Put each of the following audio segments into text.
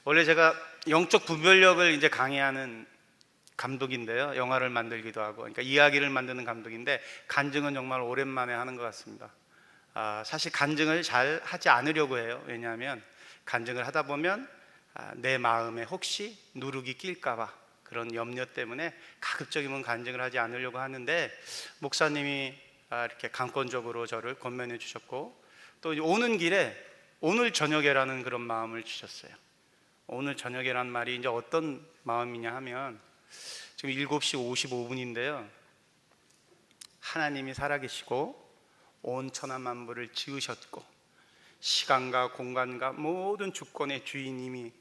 원래 제가 영적 분별력을 이제 강의하는 감독인데요. 영화를 만들기도 하고, 그러니까 이야기를 만드는 감독인데 간증은 정말 오랜만에 하는 것 같습니다. 사실 간증을 잘 하지 않으려고 해요. 왜냐하면 간증을 하다 보면 내 마음에 혹시 누룩이 낄까봐 그런 염려 때문에 가급적이면 간증을 하지 않으려고 하는데, 목사님이 이렇게 강권적으로 저를 권면해 주셨고, 또 오는 길에 오늘 저녁에라는 그런 마음을 주셨어요. 오늘 저녁에란 말이 이제 어떤 마음이냐 하면, 지금 7시 55분인데요 하나님이 살아계시고 온 천하 만물을 지으셨고 시간과 공간과 모든 주권의 주인님이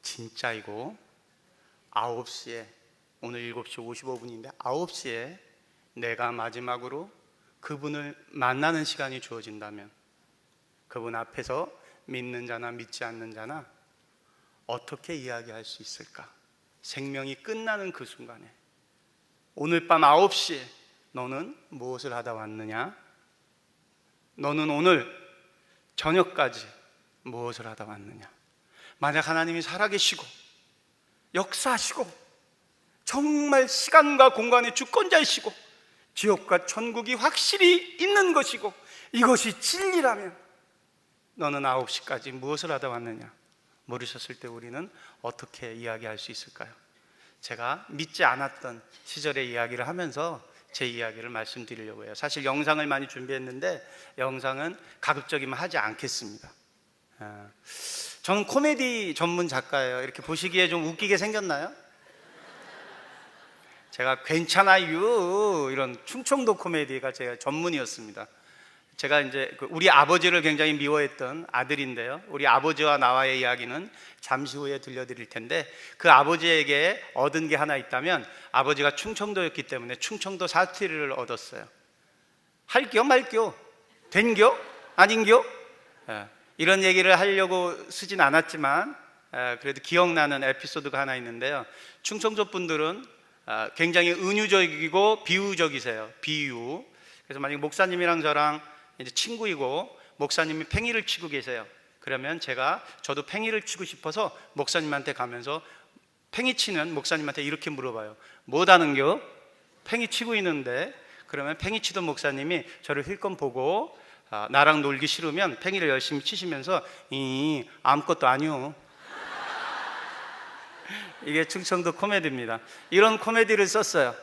진짜이고, 9시에, 오늘 7시 55분인데 9시에 내가 마지막으로 그분을 만나는 시간이 주어진다면, 그분 앞에서 믿는 자나 믿지 않는 자나 어떻게 이야기할 수 있을까? 생명이 끝나는 그 순간에 오늘 밤 9시에 너는 무엇을 하다 왔느냐? 너는 오늘 저녁까지 무엇을 하다 왔느냐? 만약 하나님이 살아계시고 역사하시고 정말 시간과 공간의 주권자이시고 지옥과 천국이 확실히 있는 것이고 이것이 진리라면 너는 9시까지 무엇을 하다 왔느냐? 모르셨을 때 우리는 어떻게 이야기할 수 있을까요? 제가 믿지 않았던 시절의 이야기를 하면서 제 이야기를 말씀드리려고 해요. 사실 영상을 많이 준비했는데 영상은 가급적이면 하지 않겠습니다. 저는 코미디 전문 작가예요. 이렇게 보시기에 좀 웃기게 생겼나요? 제가 괜찮아요 이런 충청도 코미디가 제 전문이었습니다. 제가 이제 우리 아버지를 굉장히 미워했던 아들인데요, 우리 아버지와 나와의 이야기는 잠시 후에 들려드릴 텐데, 그 아버지에게 얻은 게 하나 있다면 아버지가 충청도였기 때문에 충청도 사투리를 얻었어요. 할겨 말겨, 된겨 아닌겨, 이런 얘기를 하려고 쓰진 않았지만 그래도 기억나는 에피소드가 하나 있는데요. 충청도 분들은 굉장히 은유적이고 비유적이세요. 비유. 그래서 만약 목사님이랑 저랑 이제 친구이고 목사님이 팽이를 치고 계세요. 그러면 저도 팽이를 치고 싶어서 목사님한테 가면서 팽이 치는 목사님한테 이렇게 물어봐요. 뭐다는겨? 팽이 치고 있는데. 그러면 팽이 치던 목사님이 저를 힐끔 보고 나랑 놀기 싫으면 팽이를 열심히 치시면서 아무것도 아니요. 이게 충청도 코미디입니다. 이런 코미디를 썼어요.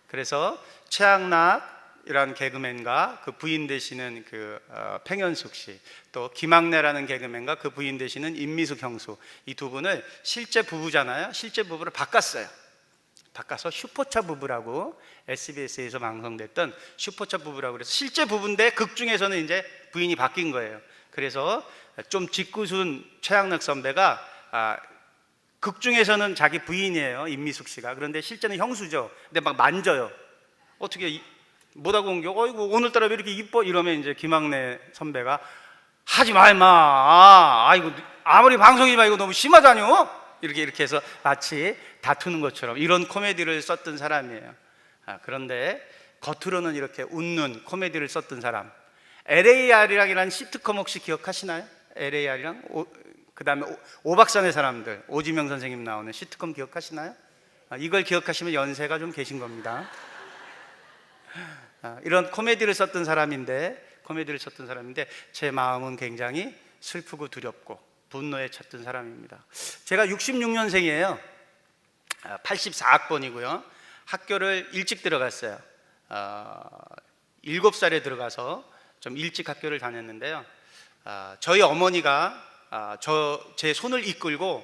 그래서 최양락이라는 개그맨과 그 부인 되시는 팽현숙 씨, 또 김학래라는 개그맨과 그 부인 되시는 임미숙 형수, 이 두 분을 실제 부부잖아요. 실제 부부를 바꿨어요. 바꿔서 슈퍼차 부부라고, SBS에서 방송됐던 슈퍼차 부부라고 그래서 실제 부부인데 극 중에서는 이제 부인이 바뀐 거예요. 그래서 좀 짓궂은 최양락 선배가 극 중에서는 자기 부인이에요, 임미숙 씨가. 그런데 실제는 형수죠. 근데 막 만져요. 어떻게 뭐라고 옮겨? 어이구 오늘따라 왜 이렇게 이뻐? 이러면 이제 김학래 선배가 하지 마 임마. 아이고 아무리 방송이지만 이거 너무 심하다뇨? 이렇게 해서 마치 다투는 것처럼 이런 코미디를 썼던 사람이에요. 그런데 겉으로는 이렇게 웃는 코미디를 썼던 사람, LAR이라는 시트콤 혹시 기억하시나요? LAR이랑 그 다음에 오박산의 사람들, 오지명 선생님 나오는 시트콤 기억하시나요? 이걸 기억하시면 연세가 좀 계신 겁니다. 이런 코미디를 썼던 사람인데 제 마음은 굉장히 슬프고 두렵고 분노에 찼던 사람입니다. 제가 66년생이에요 84학번이고요 학교를 일찍 들어갔어요. 7살에 들어가서 좀 일찍 학교를 다녔는데요, 저희 어머니가 제 손을 이끌고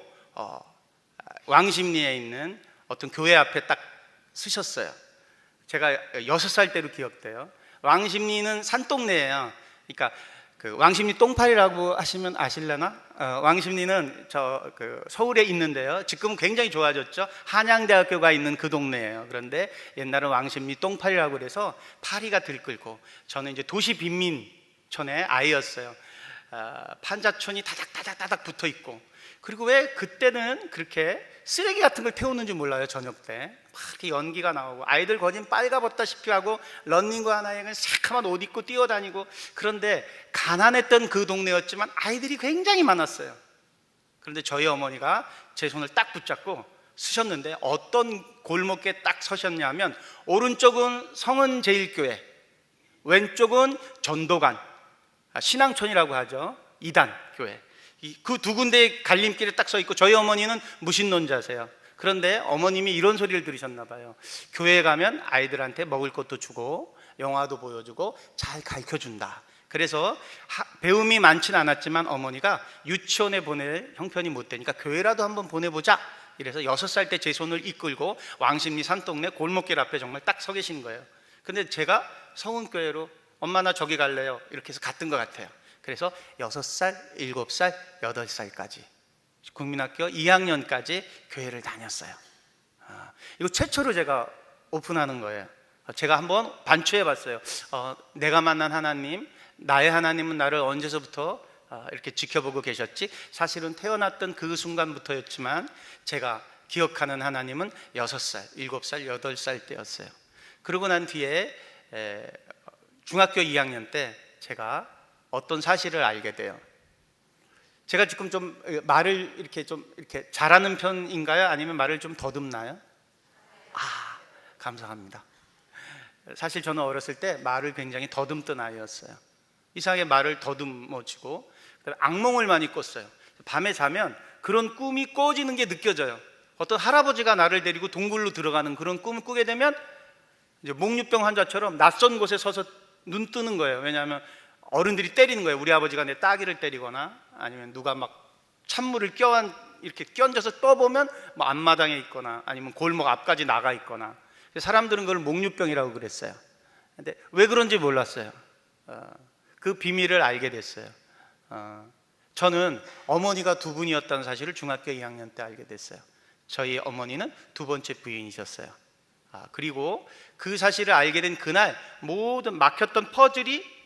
왕십리에 있는 어떤 교회 앞에 딱 서셨어요. 제가 6살 때로 기억돼요. 왕십리는 산동네예요. 그러니까 왕십리 똥파리라고 하시면 아실려나? 왕십리는 서울에 있는데요, 지금은 굉장히 좋아졌죠. 한양대학교가 있는 그 동네예요. 그런데 옛날은 왕십리 똥파리라고 그래서 파리가 들끓고, 저는 이제 도시 빈민촌의 아이였어요. 판자촌이 다닥다닥 붙어 있고, 그리고 왜 그때는 그렇게 쓰레기 같은 걸 태우는지 몰라요. 저녁 때 막 이렇게 연기가 나오고 아이들 거진 빨가벗다시피 하고 런닝구 하나에 새카만 옷 입고 뛰어다니고, 그런데 가난했던 그 동네였지만 아이들이 굉장히 많았어요. 그런데 저희 어머니가 제 손을 딱 붙잡고 서셨는데 어떤 골목에 딱 서셨냐면 오른쪽은 성은제일교회, 왼쪽은 전도관, 신앙촌이라고 하죠. 이단 교회. 그 두 군데의 갈림길에 딱 서 있고 저희 어머니는 무신론자세요. 그런데 어머님이 이런 소리를 들으셨나 봐요. 교회에 가면 아이들한테 먹을 것도 주고 영화도 보여주고 잘 가르쳐준다. 그래서 배움이 많지는 않았지만 어머니가 유치원에 보낼 형편이 못 되니까 교회라도 한번 보내보자. 이래서 6살 때 제 손을 이끌고 왕십리 산동네 골목길 앞에 정말 딱 서 계신 거예요. 근데 제가 성은교회로 엄마 나 저기 갈래요 이렇게 해서 갔던 것 같아요. 그래서 6살, 7살, 8살까지 국민학교 2학년까지 교회를 다녔어요. 이거 최초로 제가 오픈하는 거예요. 제가 한번 반추해 봤어요. 내가 만난 하나님, 나의 하나님은 나를 언제서부터 이렇게 지켜보고 계셨지? 사실은 태어났던 그 순간부터였지만 제가 기억하는 하나님은 6살, 7살, 8살 때였어요. 그러고 난 뒤에 중학교 2학년 때 제가 어떤 사실을 알게 돼요. 제가 지금 좀 말을 이렇게 잘하는 편인가요? 아니면 말을 좀 더듬나요? 감사합니다. 사실 저는 어렸을 때 말을 굉장히 더듬던 아이였어요. 이상하게 말을 더듬어지고 악몽을 많이 꿨어요. 밤에 자면 그런 꿈이 꿔지는 게 느껴져요. 어떤 할아버지가 나를 데리고 동굴로 들어가는 그런 꿈을 꾸게 되면 이제 목류병 환자처럼 낯선 곳에 서서 눈 뜨는 거예요. 왜냐하면 어른들이 때리는 거예요. 우리 아버지가 내 따귀를 때리거나 아니면 누가 막 찬물을 이렇게 끼얹어서 떠보면 뭐 앞마당에 있거나 아니면 골목 앞까지 나가 있거나. 사람들은 그걸 목류병이라고 그랬어요. 근데 왜 그런지 몰랐어요. 그 비밀을 알게 됐어요. 저는 어머니가 두 분이었다는 사실을 중학교 2학년 때 알게 됐어요. 저희 어머니는 두 번째 부인이셨어요. 그리고 그 사실을 알게 된 그날 모든 막혔던 퍼즐이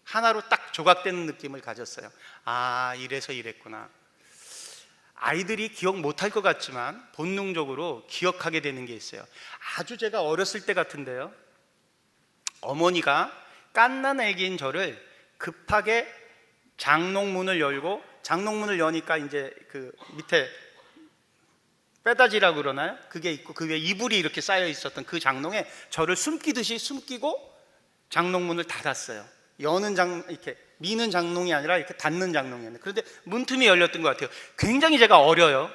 하나로 딱 조각되는 느낌을 가졌어요. 이래서 이랬구나. 아이들이 기억 못할 것 같지만 본능적으로 기억하게 되는 게 있어요. 아주 제가 어렸을 때 같은데요, 어머니가 갓난 애기인 저를 급하게 장롱문을 열고, 장롱문을 여니까 이제 그 밑에 빼다지라고 그러나요? 그게 있고 그 위에 이불이 이렇게 쌓여 있었던 그 장롱에 저를 숨기듯이 숨기고 장롱문을 닫았어요. 이렇게 미는 장롱이 아니라 이렇게 닫는 장롱이었는데, 그런데 문틈이 열렸던 것 같아요. 굉장히 제가 어려요.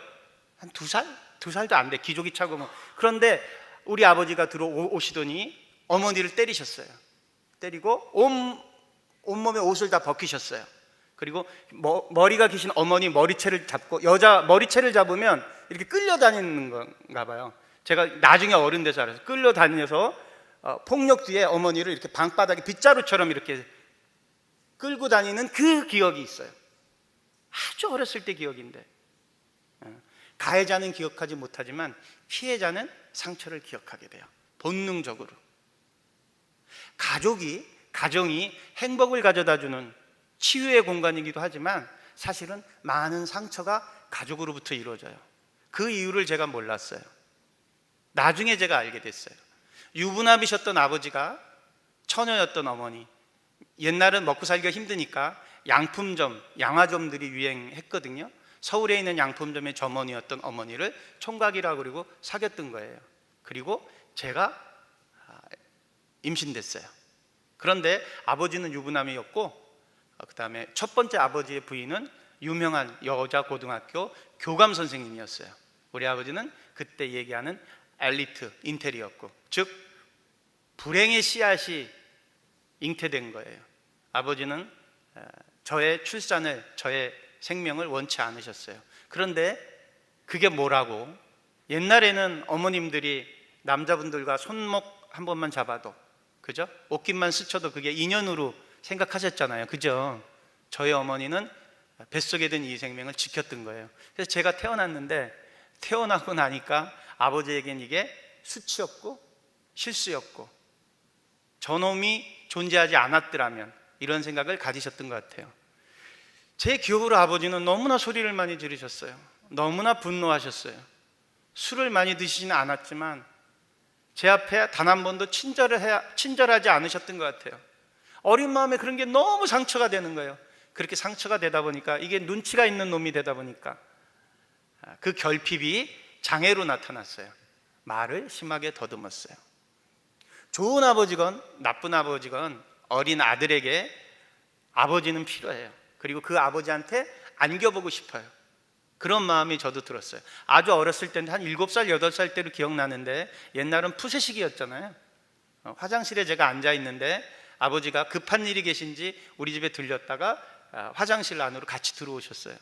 한 2살? 2살도 안 돼. 기저귀 차고 뭐. 그런데 우리 아버지가 들어오시더니 어머니를 때리셨어요. 때리고 온몸에 옷을 다 벗기셨어요. 그리고 머리가 기신 어머니 머리채를 잡고, 여자 머리채를 잡으면 이렇게 끌려다니는 건가 봐요. 제가 나중에 어른 돼서 알아서 끌려다녀서 폭력 뒤에 어머니를 이렇게 방바닥에 빗자루처럼 이렇게 끌고 다니는 그 기억이 있어요. 아주 어렸을 때 기억인데, 가해자는 기억하지 못하지만 피해자는 상처를 기억하게 돼요. 본능적으로. 가정이 행복을 가져다주는 치유의 공간이기도 하지만 사실은 많은 상처가 가족으로부터 이루어져요. 그 이유를 제가 몰랐어요. 나중에 제가 알게 됐어요. 유부남이셨던 아버지가 처녀였던 어머니, 옛날은 먹고 살기가 힘드니까 양품점, 양화점들이 유행했거든요. 서울에 있는 양품점의 점원이었던 어머니를 총각이라고 그러고 사귀었던 거예요. 그리고 제가 임신됐어요. 그런데 아버지는 유부남이었고, 그 다음에 첫 번째 아버지의 부인은 유명한 여자 고등학교 교감 선생님이었어요. 우리 아버지는 그때 얘기하는 엘리트 인텔이었고, 즉 불행의 씨앗이 잉태된 거예요. 아버지는 저의 출산을, 저의 생명을 원치 않으셨어요. 그런데 그게 뭐라고? 옛날에는 어머님들이 남자분들과 손목 한 번만 잡아도, 그죠? 옷깃만 스쳐도 그게 인연으로 생각하셨잖아요. 그죠? 저희 어머니는 뱃속에 든 이 생명을 지켰던 거예요. 그래서 제가 태어났는데, 태어나고 나니까 아버지에겐 이게 수치였고 실수였고 저놈이 존재하지 않았더라면, 이런 생각을 가지셨던 것 같아요. 제 기억으로 아버지는 너무나 소리를 많이 지르셨어요. 너무나 분노하셨어요. 술을 많이 드시지는 않았지만 제 앞에 단 한 번도 친절하지 않으셨던 것 같아요. 어린 마음에 그런 게 너무 상처가 되는 거예요. 그렇게 상처가 되다 보니까, 이게 눈치가 있는 놈이 되다 보니까 그 결핍이 장애로 나타났어요. 말을 심하게 더듬었어요. 좋은 아버지건 나쁜 아버지건 어린 아들에게 아버지는 필요해요. 그리고 그 아버지한테 안겨보고 싶어요. 그런 마음이 저도 들었어요. 아주 어렸을 때는 한 7살, 8살 때로 기억나는데, 옛날은 푸세식이었잖아요. 화장실에 제가 앉아 있는데 아버지가 급한 일이 계신지 우리 집에 들렸다가 화장실 안으로 같이 들어오셨어요.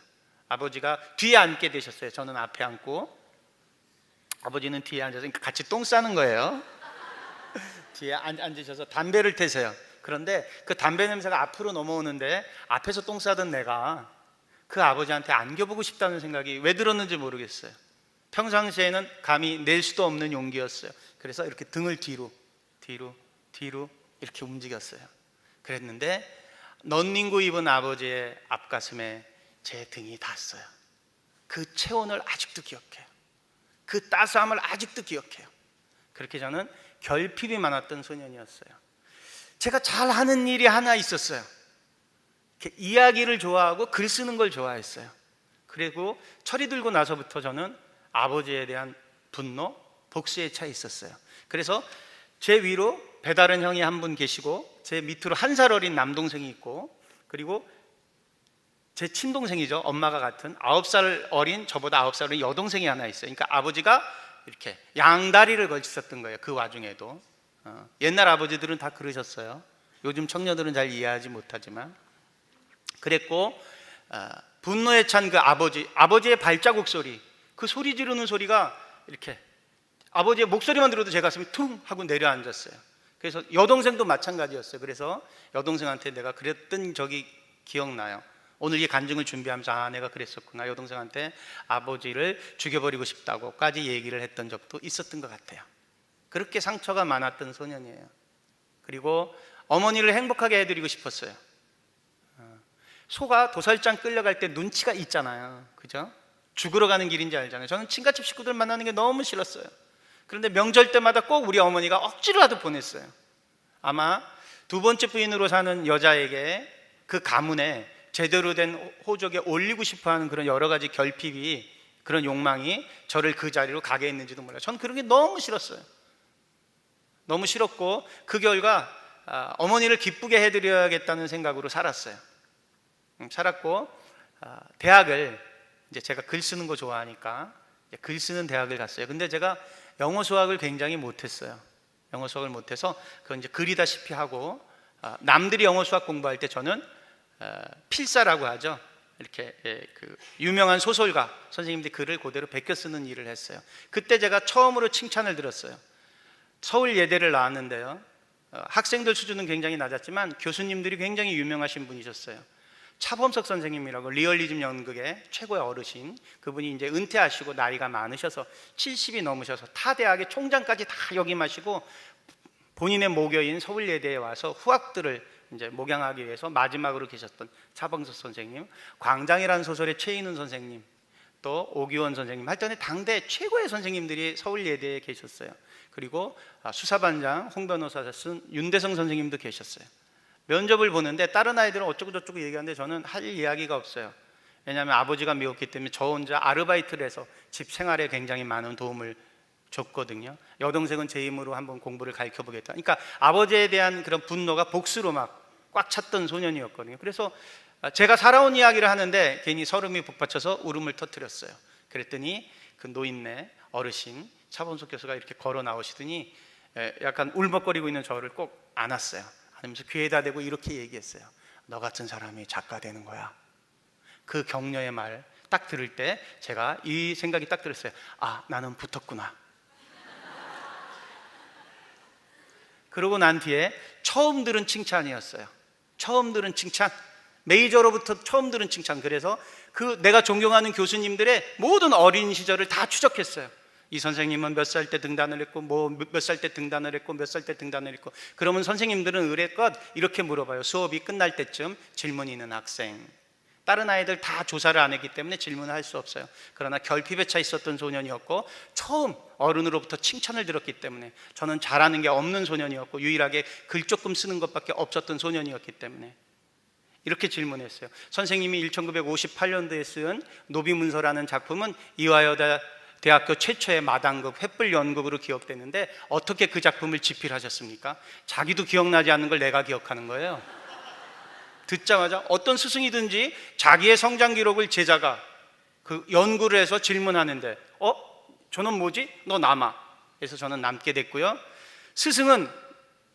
아버지가 뒤에 앉게 되셨어요. 저는 앞에 앉고, 아버지는 뒤에 앉아서 같이 똥 싸는 거예요. 뒤에 앉으셔서 담배를 태세요. 그런데 그 담배 냄새가 앞으로 넘어오는데 앞에서 똥 싸던 내가 그 아버지한테 안겨보고 싶다는 생각이 왜 들었는지 모르겠어요. 평상시에는 감히 낼 수도 없는 용기였어요. 그래서 이렇게 등을 뒤로 이렇게 움직였어요. 그랬는데 넌닝구 입은 아버지의 앞가슴에 제 등이 닿았어요. 그 체온을 아직도 기억해요. 그 따스함을 아직도 기억해요. 그렇게 저는 결핍이 많았던 소년이었어요. 제가 잘하는 일이 하나 있었어요. 이야기를 좋아하고 글 쓰는 걸 좋아했어요. 그리고 철이 들고 나서부터 저는 아버지에 대한 분노, 복수에 차 있었어요. 그래서 제 위로 배다른 형이 한 분 계시고, 제 밑으로 1살 어린 남동생이 있고, 그리고 제 친동생이죠. 엄마가 같은 9살 어린, 저보다 9살 어린 여동생이 하나 있어요. 그러니까 아버지가 이렇게 양다리를 걸쳤었던 거예요. 그 와중에도. 옛날 아버지들은 다 그러셨어요. 요즘 청년들은 잘 이해하지 못하지만. 그랬고, 분노에 찬 그 아버지의 발자국 소리, 그 소리 지르는 소리가 이렇게, 아버지의 목소리만 들어도 제 가슴이 퉁 하고 내려앉았어요. 그래서 여동생도 마찬가지였어요. 그래서 여동생한테 내가 그랬던 적이 기억나요. 오늘 이 간증을 준비하면서 아, 내가 그랬었구나. 여동생한테 아버지를 죽여버리고 싶다고까지 얘기를 했던 적도 있었던 것 같아요. 그렇게 상처가 많았던 소년이에요. 그리고 어머니를 행복하게 해드리고 싶었어요. 소가 도살장 끌려갈 때 눈치가 있잖아요. 그죠? 죽으러 가는 길인지 알잖아요. 저는 친가집 식구들 만나는 게 너무 싫었어요. 그런데 명절 때마다 꼭 우리 어머니가 억지로라도 보냈어요. 아마 두 번째 부인으로 사는 여자에게 그 가문에 제대로 된 호적에 올리고 싶어하는 그런 여러 가지 결핍이, 그런 욕망이 저를 그 자리로 가게 했는지도 몰라요. 전 그런 게 너무 싫었어요. 너무 싫었고, 그 결과 어머니를 기쁘게 해드려야겠다는 생각으로 살았어요. 살았고, 대학을, 이제 제가 글 쓰는 거 좋아하니까 글 쓰는 대학을 갔어요. 근데 제가 영어 수학을 굉장히 못했어요. 영어 수학을 못해서 그건 이제 그리다시피 하고, 남들이 영어 수학 공부할 때 저는 필사라고 하죠. 이렇게 그 유명한 소설가 선생님들이 글을 그대로 베껴 쓰는 일을 했어요. 그때 제가 처음으로 칭찬을 들었어요. 서울 예대를 나왔는데요, 학생들 수준은 굉장히 낮았지만 교수님들이 굉장히 유명하신 분이셨어요. 차범석 선생님이라고, 리얼리즘 연극의 최고의 어르신, 그분이 이제 은퇴하시고 나이가 많으셔서 70이 넘으셔서 타 대학의 총장까지 다 역임하시고 본인의 모교인 서울예대에 와서 후학들을 이제 목양하기 위해서 마지막으로 계셨던 차범석 선생님, 광장이라는 소설의 최인훈 선생님, 또 오기원 선생님, 하여튼 당대 최고의 선생님들이 서울예대에 계셨어요. 그리고 수사반장 홍 변호사를 쓴 윤대성 선생님도 계셨어요. 면접을 보는데 다른 아이들은 어쩌고 저쩌고 얘기하는데 저는 할 이야기가 없어요. 왜냐하면 아버지가 미웠기 때문에 저 혼자 아르바이트를 해서 집 생활에 굉장히 많은 도움을 줬거든요. 여동생은 제 힘으로 한번 공부를 가르쳐보겠다. 그러니까 아버지에 대한 그런 분노가 복수로 막 꽉 찼던 소년이었거든요. 그래서 제가 살아온 이야기를 하는데 괜히 서름이 북받쳐서 울음을 터뜨렸어요. 그랬더니 그 노인네 어르신 차범석 교수가 이렇게 걸어 나오시더니 약간 울먹거리고 있는 저를 꼭 안았어요. 안으면서 귀에다 대고 이렇게 얘기했어요. 너 같은 사람이 작가 되는 거야. 그 격려의 말 딱 들을 때 제가 이 생각이 딱 들었어요. 아, 나는 붙었구나. 그러고 난 뒤에 처음 들은 칭찬이었어요. 처음 들은 칭찬, 메이저로부터 처음 들은 칭찬. 그래서 그 내가 존경하는 교수님들의 모든 어린 시절을 다 추적했어요. 이 선생님은 몇 살 때 등단을 했고, 뭐 몇 살 때 등단을 했고, 몇 살 때 등단을 했고. 그러면 선생님들은 의례껏 이렇게 물어봐요. 수업이 끝날 때쯤 질문 있는 학생. 다른 아이들 다 조사를 안 했기 때문에 질문을 할 수 없어요. 그러나 결핍에 차 있었던 소년이었고, 처음 어른으로부터 칭찬을 들었기 때문에, 저는 잘하는 게 없는 소년이었고 유일하게 글 조금 쓰는 것밖에 없었던 소년이었기 때문에 이렇게 질문했어요. 선생님이 1958년도에 쓴 노비문서라는 작품은 이화여대 대학교 최초의 마당극 횃불 연극으로 기억되는데 어떻게 그 작품을 집필하셨습니까? 자기도 기억나지 않는 걸 내가 기억하는 거예요. 듣자마자 어떤 스승이든지 자기의 성장 기록을 제자가 그 연구를 해서 질문하는데 저는 뭐지? 너 남아. 그래서 저는 남게 됐고요. 스승은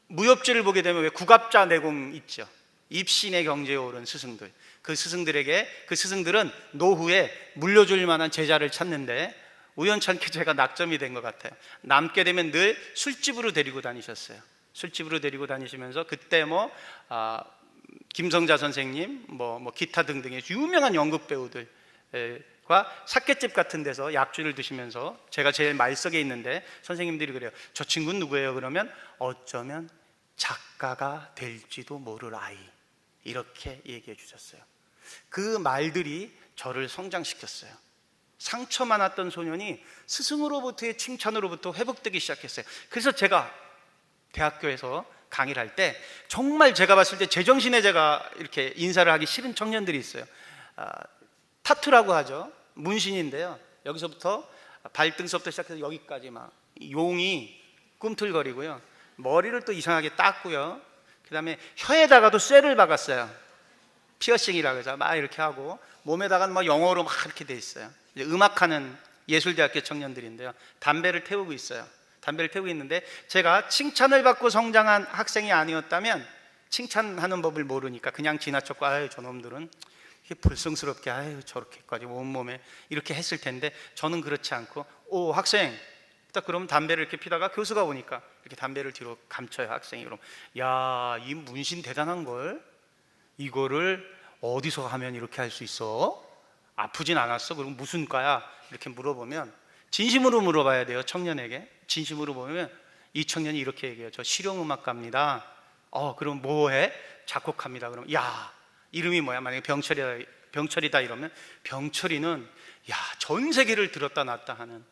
무협지를 보게 되면 왜 국압자 내공 있죠. 입신의 경제에 오른 스승들, 그 스승들은 노후에 물려줄 만한 제자를 찾는데 우연찮게 제가 낙점이 된 것 같아요. 남게 되면 늘 술집으로 데리고 다니셨어요. 술집으로 데리고 다니시면서 그때 김성자 선생님, 기타 등등의 유명한 연극 배우들과 사케집 같은 데서 약주를 드시면서 제가 제일 말석에 있는데 선생님들이 그래요. 저 친구는 누구예요? 그러면 어쩌면 작가가 될지도 모를 아이, 이렇게 얘기해 주셨어요. 그 말들이 저를 성장시켰어요. 상처 많았던 소년이 스승으로부터의 칭찬으로부터 회복되기 시작했어요. 그래서 제가 대학교에서 강의를 할 때 정말 제가 봤을 때 제정신에 제가 이렇게 인사를 하기 싫은 청년들이 있어요. 타투라고 하죠. 문신인데요. 여기서부터 발등서부터 시작해서 여기까지 막 용이 꿈틀거리고요. 머리를 또 이상하게 땄고요. 그 다음에 혀에다가도 쇠를 박았어요. 피어싱이라고 해서 막 이렇게 하고 몸에다가는 막 영어로 막 이렇게 돼 있어요. 이제 음악하는 예술대학교 청년들인데요. 담배를 태우고 있어요. 담배를 태우고 있는데 제가 칭찬을 받고 성장한 학생이 아니었다면 칭찬하는 법을 모르니까 그냥 지나쳤고 아유 저놈들은 불성스럽게 아유 저렇게까지 온몸에 이렇게 했을 텐데 저는 그렇지 않고 오 학생 딱 그러면 담배를 이렇게 피다가 교수가 오니까 이렇게 담배를 뒤로 감춰요. 학생이 그럼 야 이 문신 대단한 걸 이거를 어디서 하면 이렇게 할 수 있어? 아프진 않았어? 그럼 무슨 과야? 이렇게 물어보면 진심으로 물어봐야 돼요. 청년에게 진심으로 보면 이 청년이 이렇게 얘기해요. 저 실용음악가입니다. 그럼 뭐해? 작곡합니다. 그럼 야 이름이 뭐야? 만약에 병철이다 이러면 병철이는 야 전 세계를 들었다 놨다 하는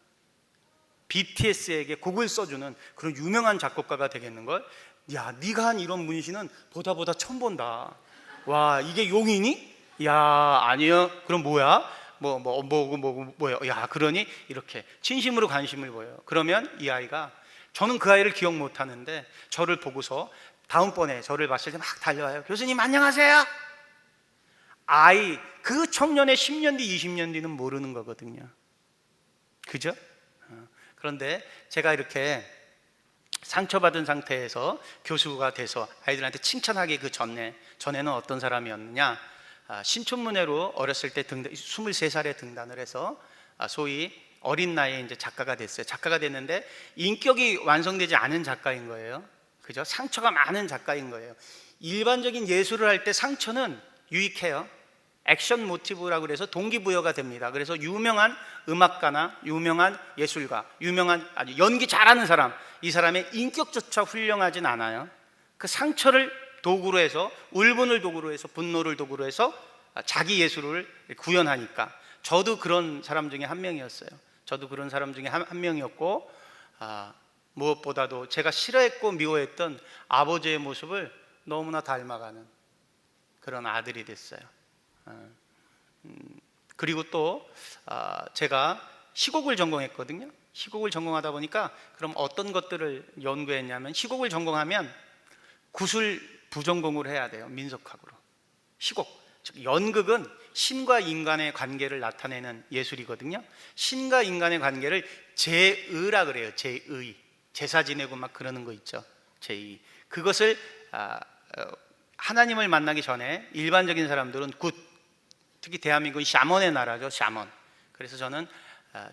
BTS에게 곡을 써주는 그런 유명한 작곡가가 되겠는걸? 야 네가 한 이런 문신은 보다 처음 본다. 와 이게 용이니? 야 아니요. 그럼 뭐야? 뭐야? 야 그러니 이렇게 진심으로 관심을 보여요. 그러면 이 아이가 저는 그 아이를 기억 못 하는데 저를 보고서 다음번에 저를 봤을 때 막 달려와요. 교수님 안녕하세요. 그 청년의 10년 뒤 20년 뒤는 모르는 거거든요. 그죠? 그런데 제가 이렇게 상처받은 상태에서 교수가 돼서 아이들한테 칭찬하기 그 전에는 어떤 사람이었느냐? 신춘문예로 어렸을 때 23살에 등단을 해서 소위 어린 나이에 이제 작가가 됐어요. 작가가 됐는데 인격이 완성되지 않은 작가인 거예요. 그죠? 상처가 많은 작가인 거예요. 일반적인 예술을 할 때 상처는 유익해요. 액션 모티브라고 그래서 동기부여가 됩니다. 그래서 유명한 음악가나 유명한 예술가, 유명한 아주 연기 잘하는 사람, 이 사람의 인격조차 훌륭하진 않아요. 그 상처를 도구로 해서 울분을 도구로 해서 분노를 도구로 해서 자기 예술을 구현하니까 저도 그런 사람 중에 한 명이었어요. 저도 그런 사람 중에 한 명이었고 무엇보다도 제가 싫어했고 미워했던 아버지의 모습을 너무나 닮아가는 그런 아들이 됐어요. 그리고 또 제가 시곡을 전공했거든요. 시곡을 전공하다 보니까 그럼 어떤 것들을 연구했냐면 시곡을 전공하면 구술 부전공을 해야 돼요. 민속학으로. 시곡, 즉 연극은 신과 인간의 관계를 나타내는 예술이거든요. 신과 인간의 관계를 제의라 그래요. 제의. 제사 지내고 막 그러는 거 있죠. 제의. 그것을 하나님을 만나기 전에 일반적인 사람들은 특히 대한민국은 샤먼의 나라죠. 샤먼. 그래서 저는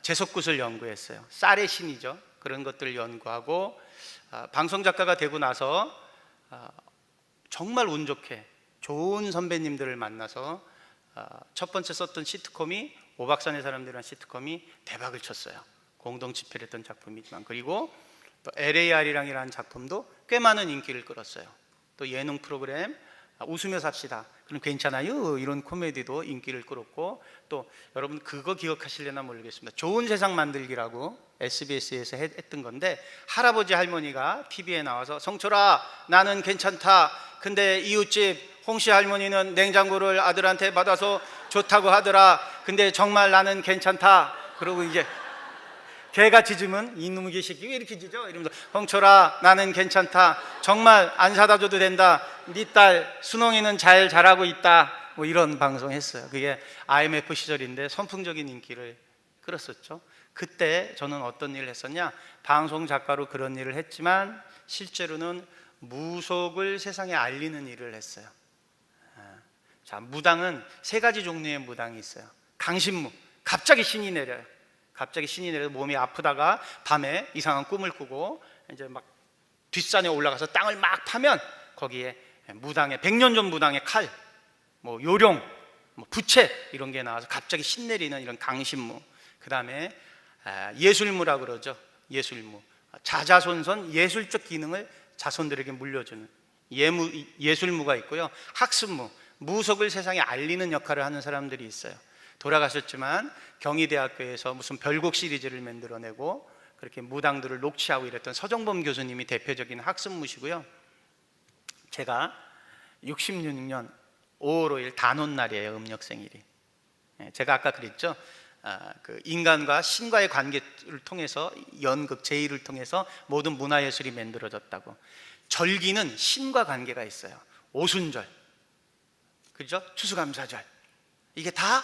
제석굿을 연구했어요. 쌀의 신이죠. 그런 것들을 연구하고 방송작가가 되고 나서 정말 운 좋게 좋은 선배님들을 만나서 첫 번째 썼던 시트콤이 오박산의 사람들이라는 시트콤이 대박을 쳤어요. 공동 집필 했던 작품이지만 그리고 또 LAR이랑이라는 작품도 꽤 많은 인기를 끌었어요. 또 예능 프로그램 웃으며 삽시다. 그럼 괜찮아요. 이런 코미디도 인기를 끌었고 또 여러분 그거 기억하실려나 모르겠습니다. 좋은 세상 만들기라고 SBS에서 했던 건데 할아버지 할머니가 TV에 나와서 성철아 나는 괜찮다. 근데 이웃집 홍씨 할머니는 냉장고를 아들한테 받아서 좋다고 하더라. 근데 정말 나는 괜찮다. 그러고 이제 개가 짖으면 이놈의 새끼 왜 이렇게 짖어? 이러면서 홍철아 나는 괜찮다. 정말 안 사다 줘도 된다. 네 딸 순홍이는 잘 자라고 있다. 뭐 이런 방송했어요. 그게 IMF 시절인데 선풍적인 인기를 끌었었죠. 그때 저는 어떤 일을 했었냐? 방송 작가로 그런 일을 했지만 실제로는 무속을 세상에 알리는 일을 했어요. 자, 무당은 세 가지 종류의 무당이 있어요. 강신무, 갑자기 신이 내려요. 갑자기 신이 내려서 몸이 아프다가 밤에 이상한 꿈을 꾸고 이제 막 뒷산에 올라가서 땅을 막 파면 거기에 무당의 100년 전 무당의 칼, 뭐 요령, 뭐 부채 이런 게 나와서 갑자기 신 내리는 이런 강신무. 그 다음에 예술무라 그러죠. 예술무, 자자손손 예술적 기능을 자손들에게 물려주는 예술무가 있고요. 학습무, 무속을 세상에 알리는 역할을 하는 사람들이 있어요. 돌아가셨지만 경희대학교에서 무슨 별곡 시리즈를 만들어내고 그렇게 무당들을 녹취하고 이랬던 서정범 교수님이 대표적인 학습무시고요. 제가 66년 5월 5일 단오날이에요. 음력생일이. 제가 아까 그랬죠. 그 인간과 신과의 관계를 통해서 연극 제1을 통해서 모든 문화예술이 만들어졌다고. 절기는 신과 관계가 있어요. 오순절, 그죠? 추수감사절, 이게 다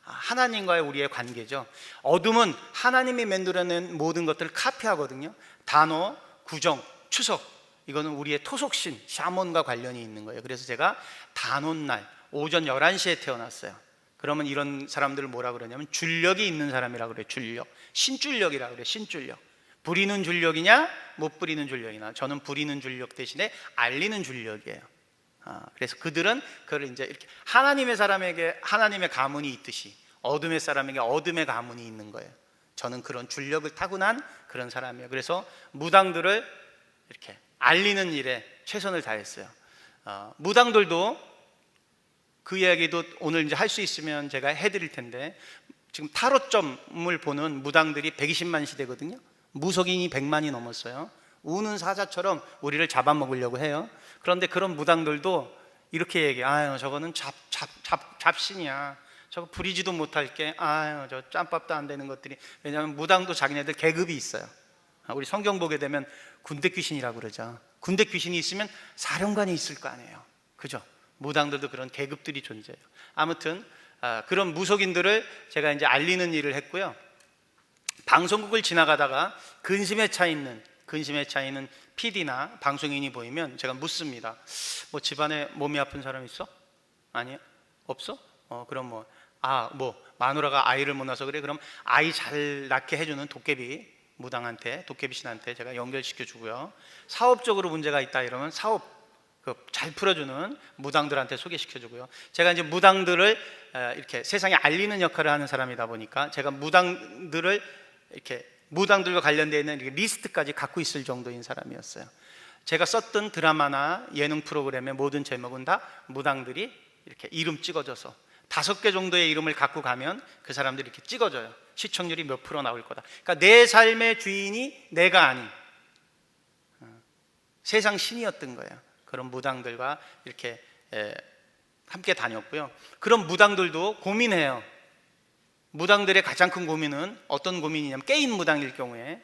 하나님과의 우리의 관계죠. 어둠은 하나님이 만들어낸 모든 것들을 카피하거든요. 단오, 구정, 추석, 이거는 우리의 토속신 샤몬과 관련이 있는 거예요. 그래서 제가 단오날 오전 11시에 태어났어요. 그러면 이런 사람들을 뭐라 그러냐면 줄력이 있는 사람이라고 그래요. 줄력, 신줄력이라고 그래요. 신줄력. 부리는 줄력이냐 못 부리는 줄력이냐. 저는 부리는 줄력 대신에 알리는 줄력이에요. 그래서 그들은 그걸 이제 이렇게 하나님의 사람에게 하나님의 가문이 있듯이 어둠의 사람에게 어둠의 가문이 있는 거예요. 저는 그런 줄력을 타고난 그런 사람이에요. 그래서 무당들을 이렇게 알리는 일에 최선을 다했어요. 무당들도 그 이야기도 오늘 이제 할 수 있으면 제가 해드릴 텐데, 지금 타로점을 보는 무당들이 120만 시대거든요. 무속인이 100만이 넘었어요. 우는 사자처럼 우리를 잡아먹으려고 해요. 그런데 그런 무당들도 이렇게 얘기해요. 아유, 저거는 잡신이야. 저거 부리지도 못할 게, 아유, 저 짬밥도 안 되는 것들이. 왜냐하면 무당도 자기네들 계급이 있어요. 우리 성경 보게 되면 군대 귀신이라고 그러죠. 군대 귀신이 있으면 사령관이 있을 거 아니에요. 그죠? 무당들도 그런 계급들이 존재해요. 아무튼 그런 무속인들을 제가 이제 알리는 일을 했고요. 방송국을 지나가다가 근심에 차 있는 PD나 방송인이 보이면 제가 묻습니다. 뭐 집안에 몸이 아픈 사람 있어? 아니요? 없어? 그럼 마누라가 아이를 못 낳아서 그래? 그럼 아이 잘 낳게 해주는 무당한테, 도깨비 신한테 제가 연결시켜 주고요. 사업적으로 문제가 있다 이러면 사업 잘 풀어주는 무당들한테 소개시켜 주고요. 제가 이제 무당들을 이렇게 세상에 알리는 역할을 하는 사람이다 보니까 제가 무당들을 이렇게 무당들과 관련되어 있는 리스트까지 갖고 있을 정도인 사람이었어요. 제가 썼던 드라마나 예능 프로그램의 모든 제목은 다 무당들이 이렇게 이름 찍어줘서 5개 정도의 이름을 갖고 가면 그 사람들이 이렇게 찍어줘요. 시청률이 몇 프로 나올 거다. 그러니까 내 삶의 주인이 내가 아닌 세상 신이었던 거예요. 그런 무당들과 이렇게 함께 다녔고요. 그런 무당들도 고민해요. 무당들의 가장 큰 고민은 어떤 고민이냐면, 깨인 무당일 경우에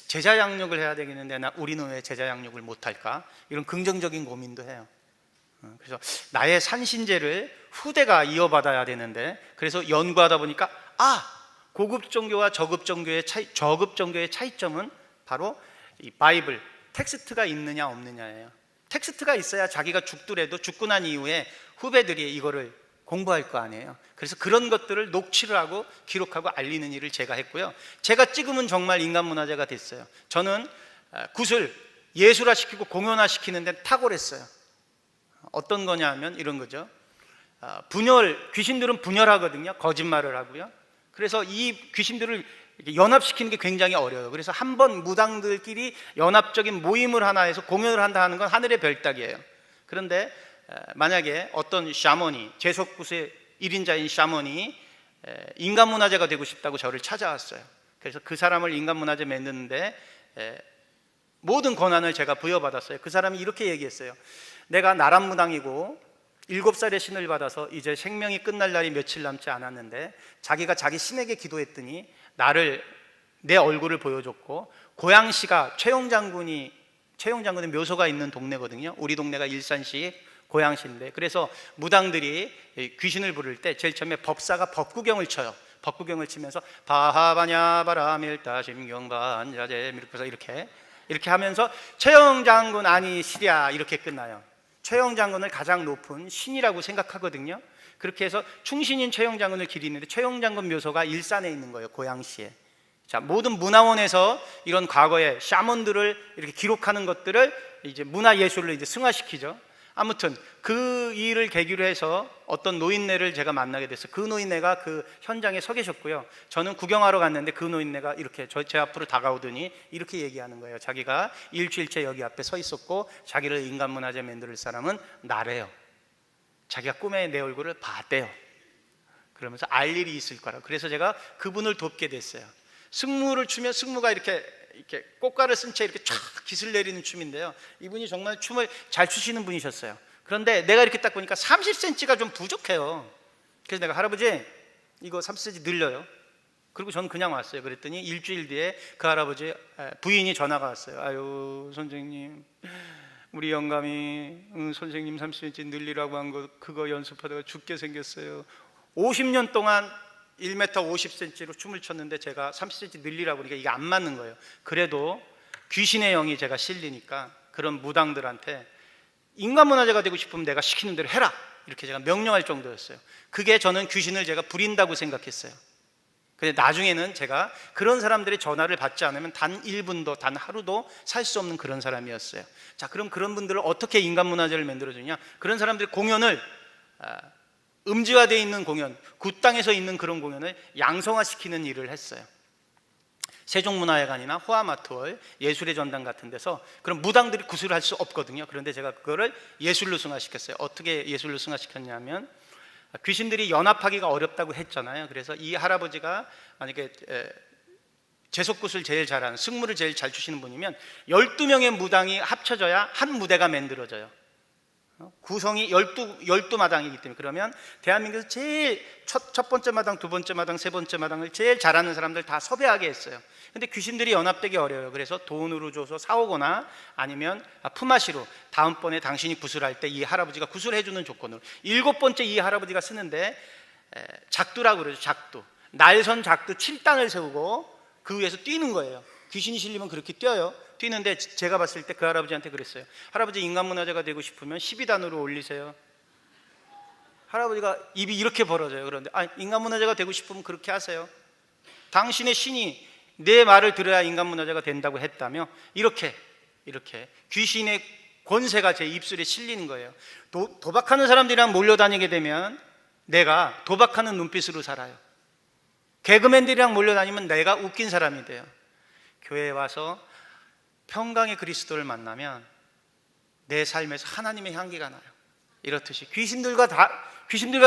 제자 양육을 해야 되겠는데 우리는 왜 제자 양육을 못할까? 이런 긍정적인 고민도 해요. 그래서 나의 산신제를 후대가 이어받아야 되는데, 그래서 연구하다 보니까 고급 종교와 저급 종교의 차이점은 바로 이 바이블 텍스트가 있느냐 없느냐예요. 텍스트가 있어야 자기가 죽더라도 죽고 난 이후에 후배들이 이거를 공부할 거 아니에요. 그래서 그런 것들을 녹취를 하고 기록하고 알리는 일을 제가 했고요. 제가 찍으면 정말 인간문화재가 됐어요. 저는 굿을 예술화시키고 공연화시키는 데 탁월했어요. 어떤 거냐 하면 이런 거죠. 귀신들은 분열하거든요. 거짓말을 하고요. 그래서 이 귀신들을 연합시키는 게 굉장히 어려워요. 그래서 한번 무당들끼리 연합적인 모임을 하나 해서 공연을 한다 하는 건 하늘의 별따기예요. 그런데 만약에 어떤 샤머니, 제석굿의 1인자인 샤머니 인간문화재가 되고 싶다고 저를 찾아왔어요. 그래서 그 사람을 인간문화재 만드는데 모든 권한을 제가 부여받았어요. 그 사람이 이렇게 얘기했어요. 내가 나람무당이고 7살에 신을 받아서 이제 생명이 끝날 날이 며칠 남지 않았는데 자기가 자기 신에게 기도했더니 내 얼굴을 보여줬고, 고양시가 최영 장군의 묘소가 있는 동네거든요. 우리 동네가 일산시 고양시인데, 그래서 무당들이 귀신을 부를 때 제일 처음에 법사가 법구경을 쳐요. 법구경을 치면서 바하바냐 바라밀다 심경반자제 이렇게 하면서 최영 장군 아니 시랴 이렇게 끝나요. 최영 장군을 가장 높은 신이라고 생각하거든요. 그렇게 해서 충신인 최영 장군을 기리는데 최영 장군 묘소가 일산에 있는 거예요, 고양시에. 자, 모든 문화원에서 이런 과거의 샤먼들을 이렇게 기록하는 것들을 이제 문화예술로 이제 승화시키죠. 아무튼 그 일을 계기로 해서 어떤 노인네를 제가 만나게 됐어요. 그 노인네가 그 현장에 서 계셨고요. 저는 구경하러 갔는데 그 노인네가 이렇게 제 앞으로 다가오더니 이렇게 얘기하는 거예요. 자기가 일주일째 여기 앞에 서 있었고 자기를 인간문화재 만들 사람은 나래요. 자기가 꿈에 내 얼굴을 봤대요. 그러면서 알 일이 있을 거라고. 그래서 제가 그분을 돕게 됐어요. 승무를 추면 승무가 이렇게 꽃가를 쓴 채 이렇게 쫙 깃을 내리는 춤인데요. 이분이 정말 춤을 잘 추시는 분이셨어요. 그런데 내가 이렇게 딱 보니까 30cm가 좀 부족해요. 그래서 내가 할아버지 이거 30cm 늘려요. 그리고 저는 그냥 왔어요. 그랬더니 일주일 뒤에 그 할아버지 부인이 전화가 왔어요. 아유 선생님, 우리 영감이 선생님 30cm 늘리라고 한 거 그거 연습하다가 죽게 생겼어요. 50년 동안 1m 50cm로 춤을 췄는데 제가 30cm 늘리라고 그러니까 이게 안 맞는 거예요. 그래도 귀신의 영이 제가 실리니까 그런 무당들한테 인간문화재가 되고 싶으면 내가 시키는 대로 해라 이렇게 제가 명령할 정도였어요. 그게 저는 귀신을 제가 부린다고 생각했어요. 근데 나중에는 제가 그런 사람들의 전화를 받지 않으면 단 1분도 단 하루도 살 수 없는 그런 사람이었어요. 자, 그럼 그런 분들을 어떻게 인간문화재를 만들어주냐? 그런 사람들의 공연을 음지화되어 있는 공연, 굿땅에서 있는 그런 공연을 양성화시키는 일을 했어요. 세종문화회관이나 호화마트월, 예술의 전당 같은 데서 그런 무당들이 구슬을 할 수 없거든요. 그런데 제가 그거를 예술로 승화시켰어요. 어떻게 예술로 승화시켰냐면 귀신들이 연합하기가 어렵다고 했잖아요. 그래서 이 할아버지가 만약에 제속굿을 제일 잘하는, 승무를 제일 잘 추시는 분이면 12명의 무당이 합쳐져야 한 무대가 만들어져요. 구성이 12마당이기 때문에. 그러면 대한민국에서 제일 첫 번째 마당, 두 번째 마당, 세 번째 마당을 제일 잘하는 사람들 다 섭외하게 했어요. 근데 귀신들이 연합되기 어려워요. 그래서 돈으로 줘서 사오거나 아니면 품앗이로 다음번에 당신이 구슬할 때 이 할아버지가 구슬해주는 조건으로 7번째 이 할아버지가 쓰는데 작두라고 그러죠. 작두, 날선 작두 7단을 세우고 그 위에서 뛰는 거예요. 귀신이 실리면 그렇게 뛰어요. 뛰는데 제가 봤을 때 그 할아버지한테 그랬어요. 할아버지 인간문화재가 되고 싶으면 12단으로 올리세요. 할아버지가 입이 이렇게 벌어져요. 그런데 인간문화재가 되고 싶으면 그렇게 하세요. 당신의 신이 내 말을 들어야 인간문화재가 된다고 했다며 이렇게 귀신의 권세가 제 입술에 실리는 거예요. 도박하는 사람들이랑 몰려다니게 되면 내가 도박하는 눈빛으로 살아요. 개그맨들이랑 몰려다니면 내가 웃긴 사람이 돼요. 교회에 와서 평강의 그리스도를 만나면 내 삶에서 하나님의 향기가 나요. 이렇듯이 귀신들과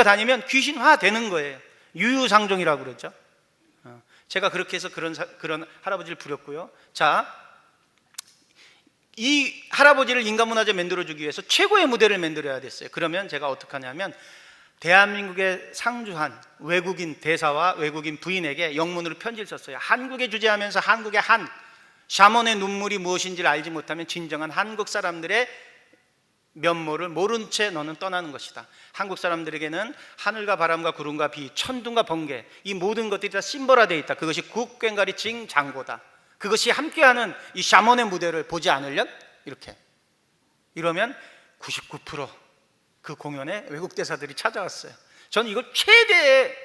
다니면 귀신화 되는 거예요. 유유상종이라고 그랬죠. 제가 그렇게 해서 그런 할아버지를 부렸고요. 자, 이 할아버지를 인간문화재 만들어주기 위해서 최고의 무대를 만들어야 됐어요. 그러면 제가 어떻게 하냐면 대한민국에 상주한 외국인 대사와 외국인 부인에게 영문으로 편지를 썼어요. 한국에 주재하면서 한국의 샤먼의 눈물이 무엇인지를 알지 못하면 진정한 한국 사람들의 면모를 모른 채 너는 떠나는 것이다. 한국 사람들에게는 하늘과 바람과 구름과 비, 천둥과 번개, 이 모든 것들이 다 심벌화되어 있다. 그것이 국꽹가리 징장고다. 그것이 함께하는 이 샤먼의 무대를 보지 않으련 이러면 99% 그 공연에 외국 대사들이 찾아왔어요. 저는 이걸 최대의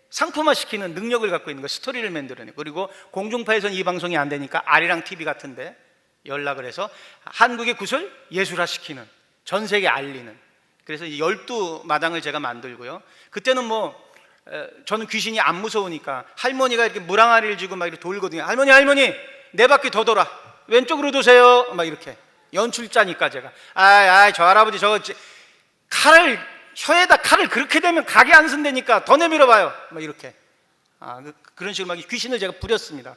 상품화시키는 능력을 갖고 있는 거예요. 스토리를 만들어내고. 그리고 공중파에서는 이 방송이 안 되니까 아리랑 TV 같은데 연락을 해서 한국의 굿을 예술화시키는, 전 세계에 알리는. 그래서 12마당을 제가 만들고요. 그때는 저는 귀신이 안 무서우니까 할머니가 이렇게 물항아리를 쥐고 막 이렇게 돌거든요. 할머니 네 바퀴 더 돌아, 왼쪽으로 도세요, 막 이렇게. 연출자니까 제가 저 할아버지 혀에다 칼을 그렇게 대면 각이 안 쓴다니까 더 내밀어 봐요, 막 이렇게. 그런 식으로 막 귀신을 제가 부렸습니다.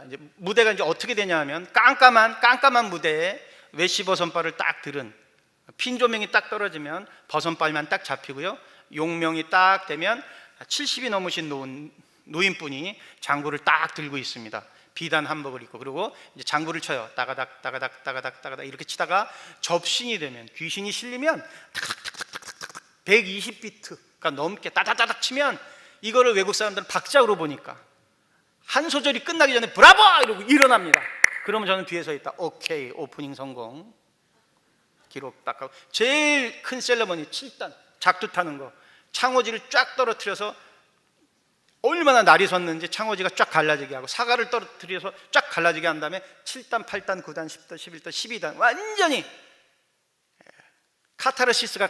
이제 무대가 이제 어떻게 되냐 하면 깜깜한 무대에 외시버 선발을 딱 들은 핀 조명이 딱 떨어지면 버선발만 딱 잡히고요, 용명이 딱 되면 70이 넘으신 노인분이 장구를 딱 들고 있습니다. 비단 한복을 입고. 그리고 이제 장구를 쳐요. 따가닥 따가닥 따가닥 따가닥 이렇게 치다가 접신이 되면, 귀신이 실리면 120비트가 넘게 따다다닥 치면, 이거를 외국 사람들은 박자로 보니까 한 소절이 끝나기 전에 브라보! 이러고 일어납니다. 그러면 저는 뒤에 서 있다. 오케이, 오프닝 성공. 기록 딱 하고. 제일 큰 셀러머니 7단 작두 타는 거, 창호지를 쫙 떨어뜨려서 얼마나 날이 섰는지 창호지가 쫙 갈라지게 하고, 사과를 떨어뜨려서 쫙 갈라지게 한 다음에 7단, 8단, 9단, 10단, 11단, 12단 완전히 카타르시스가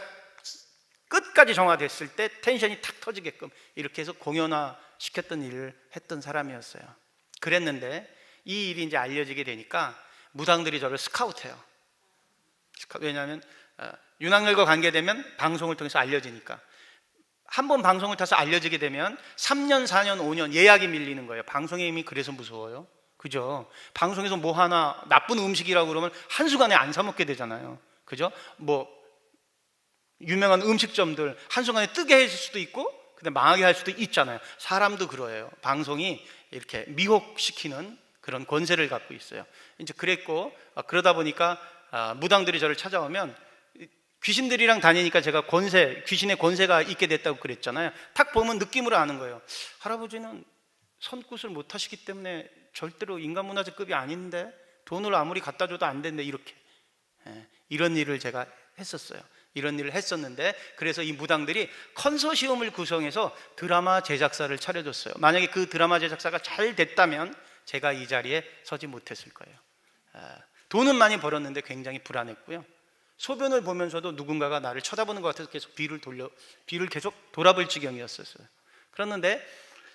끝까지 정화됐을 때 텐션이 탁 터지게끔 이렇게 해서 공연화 시켰던 일을 했던 사람이었어요. 그랬는데 이 일이 이제 알려지게 되니까 무당들이 저를 스카우트해요. 왜냐하면 윤학열과 관계되면 방송을 통해서 알려지니까. 한번 방송을 타서 알려지게 되면 3년, 4년, 5년 예약이 밀리는 거예요. 방송의 힘이 그래서 무서워요. 그죠? 방송에서 뭐 하나 나쁜 음식이라고 그러면 한순간에 안 사 먹게 되잖아요. 그죠? 뭐 유명한 음식점들 한순간에 뜨게 해줄 수도 있고 근데 망하게 할 수도 있잖아요. 사람도 그러해요. 방송이 이렇게 미혹시키는 그런 권세를 갖고 있어요. 이제 그랬고, 그러다 보니까 무당들이 저를 찾아오면, 귀신들이랑 다니니까 제가 귀신의 권세가 있게 됐다고 그랬잖아요. 탁 보면 느낌으로 아는 거예요. 할아버지는 선굿을 못 하시기 때문에 절대로 인간문화재급이 아닌데, 돈을 아무리 갖다 줘도 안 된대, 이렇게. 이런 일을 제가 했었어요. 이런 일을 했었는데, 그래서 이 무당들이 컨소시엄을 구성해서 드라마 제작사를 차려줬어요. 만약에 그 드라마 제작사가 잘 됐다면 제가 이 자리에 서지 못했을 거예요. 돈은 많이 벌었는데 굉장히 불안했고요. 소변을 보면서도 누군가가 나를 쳐다보는 것 같아서 계속 뒤를 계속 돌아볼 지경이었어요. 그랬는데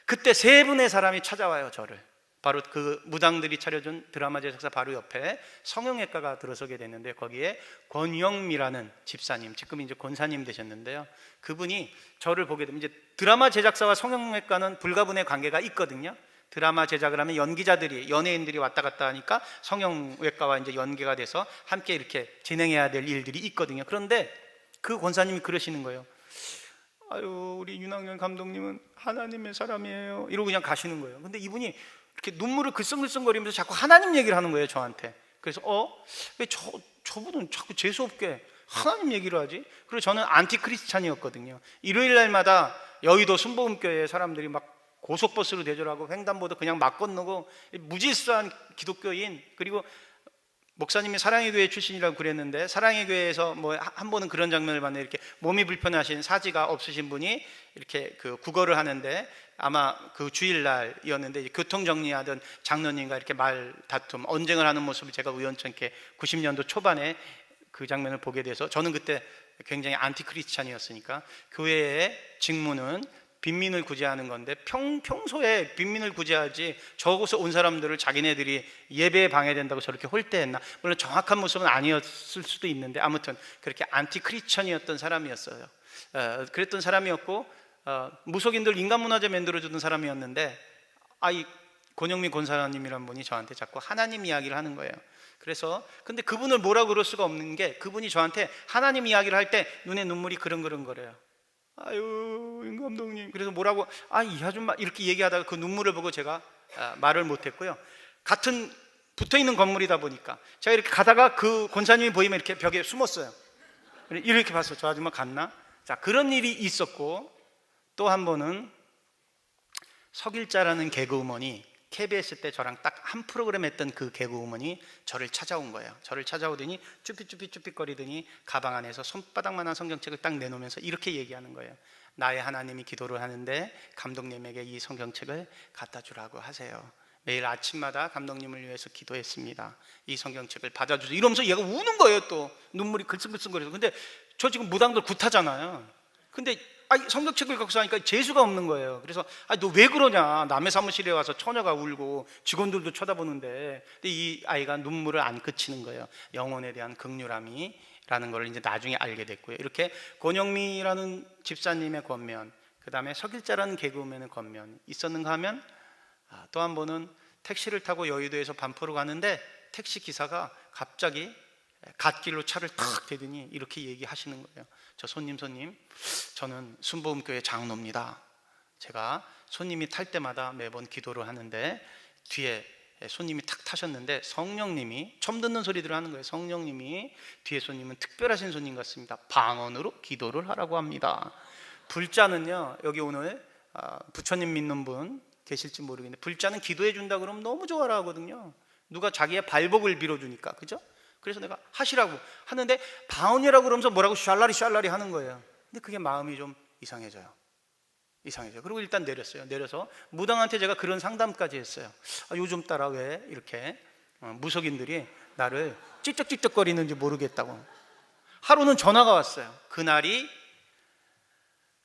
그때 세 분의 사람이 찾아와요, 저를. 바로 그 무당들이 차려준 드라마 제작사 바로 옆에 성형외과가 들어서게 됐는데, 거기에 권영미라는 집사님, 지금 이제 권사님 되셨는데요. 그분이 저를 보게 되면, 이제 드라마 제작사와 성형외과는 불가분의 관계가 있거든요. 드라마 제작을 하면 연예인들이 왔다 갔다 하니까 성형외과와 이제 연계가 돼서 함께 이렇게 진행해야 될 일들이 있거든요. 그런데 그 권사님이 그러시는 거예요. 아유, 우리 윤학열 감독님은 하나님의 사람이에요, 이러고 그냥 가시는 거예요. 근데 이분이 이렇게 눈물을 글썽글썽거리면서 자꾸 하나님 얘기를 하는 거예요, 저한테. 그래서 왜 저분은 자꾸 재수없게 하나님 얘기를 하지? 그리고 저는 안티크리스찬이었거든요. 일요일 날마다 여의도 순복음교회 사람들이 막 고속버스로 대절하고 횡단보도 그냥 막 건너고, 무질서한 기독교인. 그리고 목사님이 사랑의 교회 출신이라고 그랬는데, 사랑의 교회에서 뭐 한 번은 그런 장면을 봤는데, 이렇게 몸이 불편하신 사지가 없으신 분이 이렇게 그 국어를 하는데, 아마 그 주일날이었는데 교통 정리하던 장로님과 이렇게 말 다툼, 언쟁을 하는 모습을 제가 우연찮게 90년도 초반에 그 장면을 보게 돼서, 저는 그때 굉장히 안티크리스찬이었으니까 교회의 직무는 빈민을 구제하는 건데, 평소에 빈민을 구제하지 저곳에 온 사람들을 자기네들이 예배에 방해된다고 저렇게 홀대했나? 물론 정확한 모습은 아니었을 수도 있는데, 아무튼 그렇게 안티크리스천이었던 사람이었어요. 그랬던 사람이었고, 무속인들 인간문화재 만들어주던 사람이었는데, 이 권영민 권사님이라는 분이 저한테 자꾸 하나님 이야기를 하는 거예요. 그래서 근데 그분을 뭐라고 그럴 수가 없는 게, 그분이 저한테 하나님 이야기를 할 때 눈에 눈물이 그릉그릉거려요. 아유, 윤 감독님. 그래서 뭐라고, 이 아줌마, 이렇게 얘기하다가 그 눈물을 보고 제가 말을 못했고요. 같은 붙어있는 건물이다 보니까 제가 이렇게 가다가 그 권사님이 보이면 이렇게 벽에 숨었어요. 이렇게 봤어요. 저 아줌마 갔나? 자, 그런 일이 있었고, 또 한 번은 석일자라는 개그우먼이 KBS 때 저랑 딱 한 프로그램 했던 그 개그우먼이 저를 찾아온 거예요. 저를 찾아오더니 쭈삣쭈삣쭈삣거리더니 가방 안에서 손바닥만한 성경책을 딱 내놓으면서 이렇게 얘기하는 거예요. 나의 하나님이 기도를 하는데 감독님에게 이 성경책을 갖다 주라고 하세요. 매일 아침마다 감독님을 위해서 기도했습니다. 이 성경책을 받아주세요. 이러면서 얘가 우는 거예요. 또 눈물이 글썽글썽거려서. 근데 저 지금 무당들 굿하잖아요. 근데 성경책을 갖고 사니까 재수가 없는 거예요. 그래서 너 왜 그러냐, 남의 사무실에 와서 처녀가 울고 직원들도 쳐다보는데. 근데 이 아이가 눈물을 안 그치는 거예요. 영혼에 대한 긍휼함이라는 걸 이제 나중에 알게 됐고요. 이렇게 권영미라는 집사님의 권면, 그 다음에 석일자라는 개그우먼의 권면 있었는가 하면, 또 한 번은 택시를 타고 여의도에서 반포로 가는데 택시 기사가 갑자기 갓길로 차를 탁 대더니 이렇게 얘기하시는 거예요. 저 손님, 저는 순복음교회 장로입니다. 제가 손님이 탈 때마다 매번 기도를 하는데 뒤에 손님이 탁 타셨는데 성령님이, 처음 듣는 소리들을 하는 거예요. 성령님이 뒤에 손님은 특별하신 손님 같습니다. 방언으로 기도를 하라고 합니다. 불자는요, 여기 오늘 부처님 믿는 분 계실지 모르겠는데, 불자는 기도해 준다 그러면 너무 좋아라 하거든요. 누가 자기의 발복을 빌어주니까, 그죠? 그래서 내가 하시라고 하는데 방언이라고 그러면서 뭐라고 샬라리 하는 거예요. 근데 그게 마음이 좀 이상해져요. 그리고 일단 내려서 무당한테 제가 그런 상담까지 했어요. 요즘 따라 왜 이렇게 무속인들이 나를 찝쩍찝쩍거리는지 모르겠다고. 하루는 전화가 왔어요. 그날이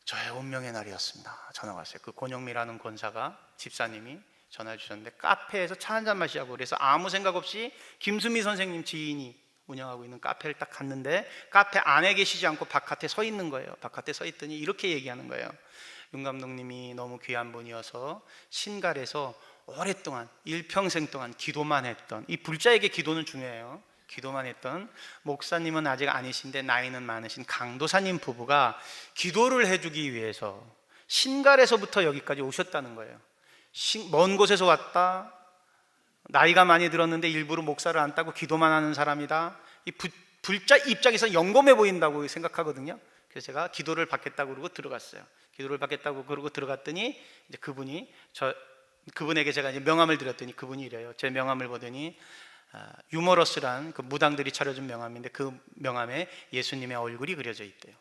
저의 운명의 날이었습니다. 전화가 왔어요. 그 권영미라는 권사가, 집사님이 전화 주셨는데 카페에서 차 한잔 마시자고, 그래서 아무 생각 없이 김수미 선생님 지인이 운영하고 있는 카페를 딱 갔는데 카페 안에 계시지 않고 바깥에 서 있는 거예요. 바깥에 서 있더니 이렇게 얘기하는 거예요. 윤 감독님이 너무 귀한 분이어서 신갈에서 오랫동안 일평생 동안 기도만 했던, 이 불자에게 기도는 중요해요. 기도만 했던 목사님은 아직 아니신데 나이는 많으신 강도사님 부부가 기도를 해주기 위해서 신갈에서부터 여기까지 오셨다는 거예요. 먼 곳에서 왔다, 나이가 많이 들었는데 일부러 목사를 안 따고 기도만 하는 사람이다. 이 불자 입장에서 영검해 보인다고 생각하거든요. 그래서 제가 기도를 받겠다고 그러고 들어갔어요. 기도를 받겠다고 그러고 들어갔더니 이제 그분에게 제가 이제 명함을 드렸더니 그분이 이래요. 제 명함을 보더니 유머러스란 그 무당들이 차려준 명함인데 그 명함에 예수님의 얼굴이 그려져 있대요.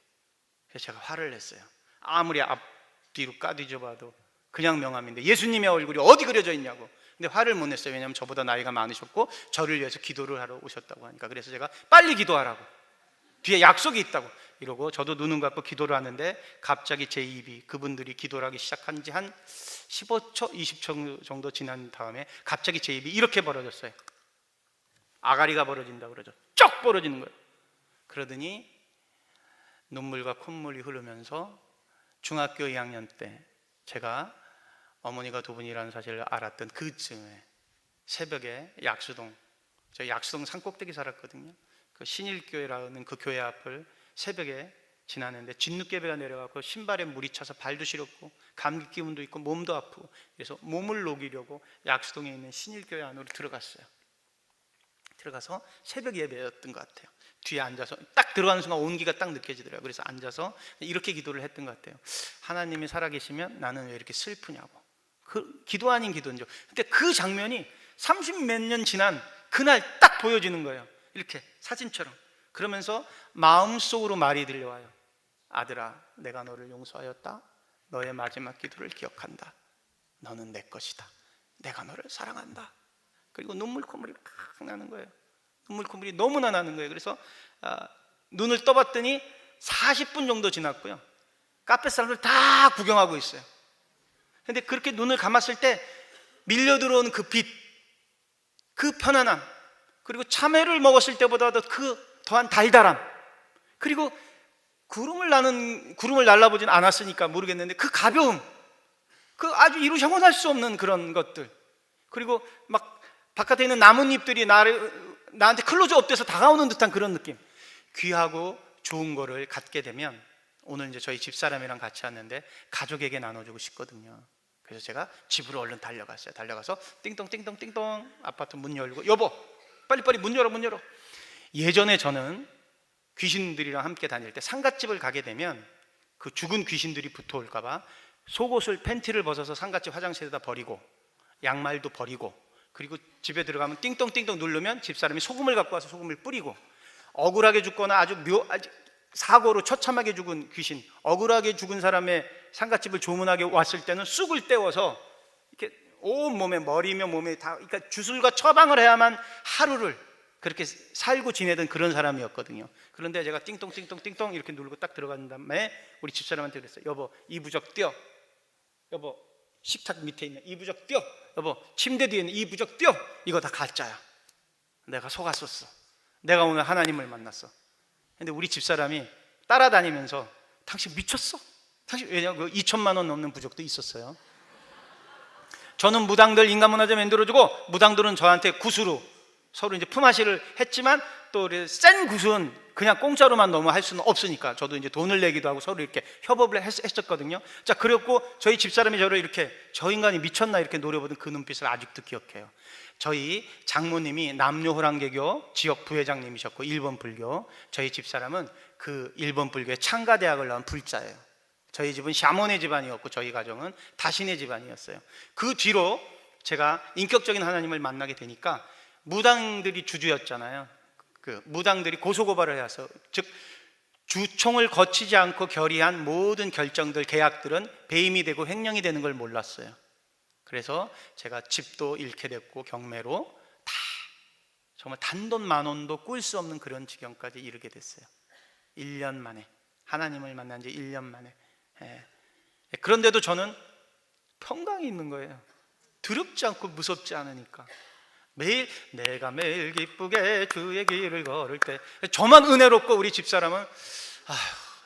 그래서 제가 화를 냈어요. 아무리 앞뒤로 까뒤져 봐도 그냥 명함인데 예수님의 얼굴이 어디 그려져 있냐고. 근데 화를 못 냈어요. 왜냐하면 저보다 나이가 많으셨고 저를 위해서 기도를 하러 오셨다고 하니까. 그래서 제가 빨리 기도하라고, 뒤에 약속이 있다고 이러고 저도 눈을 감고 기도를 하는데 갑자기 제 입이, 그분들이 기도를 하기 시작한 지 한 15초, 20초 정도 지난 다음에 갑자기 제 입이 이렇게 벌어졌어요. 아가리가 벌어진다 그러죠. 쩍 벌어지는 거예요. 그러더니 눈물과 콧물이 흐르면서 중학교 2학년 때 제가 어머니가 두 분이라는 사실을 알았던 그쯤에 새벽에 저희 약수동 산꼭대기 살았거든요. 그 신일교회라는 그 교회 앞을 새벽에 지나는데 진눈깨비가 내려가고 신발에 물이 차서 발도 시렵고 감기 기운도 있고 몸도 아프고, 그래서 몸을 녹이려고 약수동에 있는 신일교회 안으로 들어갔어요. 들어가서 새벽 예배였던 것 같아요. 뒤에 앉아서 딱 들어가는 순간 온기가 딱 느껴지더라고요. 그래서 앉아서 이렇게 기도를 했던 것 같아요. 하나님이 살아계시면 나는 왜 이렇게 슬프냐고. 그 기도 아닌 기도인죠. 근데 그 장면이 30몇 년 지난 그날 딱 보여지는 거예요. 이렇게 사진처럼. 그러면서 마음속으로 말이 들려와요. 아들아, 내가 너를 용서하였다. 너의 마지막 기도를 기억한다. 너는 내 것이다. 내가 너를 사랑한다. 그리고 눈물 콧물이 팍 나는 거예요. 눈물 콧물이 너무나 나는 거예요. 그래서 눈을 떠봤더니 40분 정도 지났고요. 카페 사람들 다 구경하고 있어요. 근데 그렇게 눈을 감았을 때 밀려 들어오는 그 빛, 그 편안함, 그리고 참외를 먹었을 때보다도 그 더한 달달함, 그리고 구름을 날라보진 않았으니까 모르겠는데 그 가벼움, 그 아주 이루 형언할 수 없는 그런 것들, 그리고 막 바깥에 있는 나뭇잎들이 나한테 클로즈업 돼서 다가오는 듯한 그런 느낌. 귀하고 좋은 거를 갖게 되면, 오늘 이제 저희 집사람이랑 같이 왔는데 가족에게 나눠주고 싶거든요. 그래서 제가 집으로 얼른 달려갔어요. 달려가서 띵동 아파트 문 열고, 여보 빨리 문 열어. 예전에 저는 귀신들이랑 함께 다닐 때 상갓집을 가게 되면 그 죽은 귀신들이 붙어올까 봐 속옷을, 팬티를 벗어서 상갓집 화장실에다 버리고 양말도 버리고, 그리고 집에 들어가면 띵동 누르면 집사람이 소금을 갖고 와서 소금을 뿌리고, 억울하게 죽거나 아주 사고로 처참하게 죽은 귀신, 억울하게 죽은 사람의 상갓집을 조문하게 왔을 때는 쑥을 떼워서 이렇게 온몸에, 머리며 몸에 다, 그러니까 주술과 처방을 해야만 하루를 그렇게 살고 지내던 그런 사람이었거든요. 그런데 제가 띵동 이렇게 누르고 딱 들어간 다음에 우리 집사람한테 그랬어요. 여보, 이부적 띄어. 여보, 식탁 밑에 있는 이부적 띄어. 여보, 침대 뒤에 있는 이부적 띄어. 이거 다 가짜야. 내가 속았었어. 내가 오늘 하나님을 만났어. 근데 우리 집사람이 따라다니면서 당신 미쳤어? 왜냐면 그 2천만 원 넘는 부적도 있었어요. 저는 무당들 인간문화재 만들어주고 무당들은 저한테 구스로 서로 이제 품앗이를 했지만 또 센 굿은 그냥 공짜로만 너무 할 수는 없으니까 저도 이제 돈을 내기도 하고 서로 이렇게 협업을 했었거든요. 자, 그랬고 저희 집사람이 저를 이렇게 저 인간이 미쳤나 이렇게 노려보던 그 눈빛을 아직도 기억해요. 저희 장모님이 남녀호랑개교 지역 부회장님이셨고 일본 불교, 저희 집사람은 그 일본 불교의 창가대학을 나온 불자예요. 저희 집은 샤몬의 집안이었고 저희 가정은 다신의 집안이었어요. 그 뒤로 제가 인격적인 하나님을 만나게 되니까 무당들이 주주였잖아요. 그 무당들이 고소고발을 해서, 즉 주총을 거치지 않고 결의한 모든 결정들, 계약들은 배임이 되고 횡령이 되는 걸 몰랐어요. 그래서 제가 집도 잃게 됐고 경매로 다 정말 단돈 만 원도 꿀 수 없는 그런 지경까지 이르게 됐어요. 1년 만에, 하나님을 만난 지 1년 만에. 그런데도 저는 평강이 있는 거예요. 두렵지 않고 무섭지 않으니까. 내가 매일 기쁘게 주의 길을 걸을 때, 저만 은혜롭고 우리 집사람은 아휴,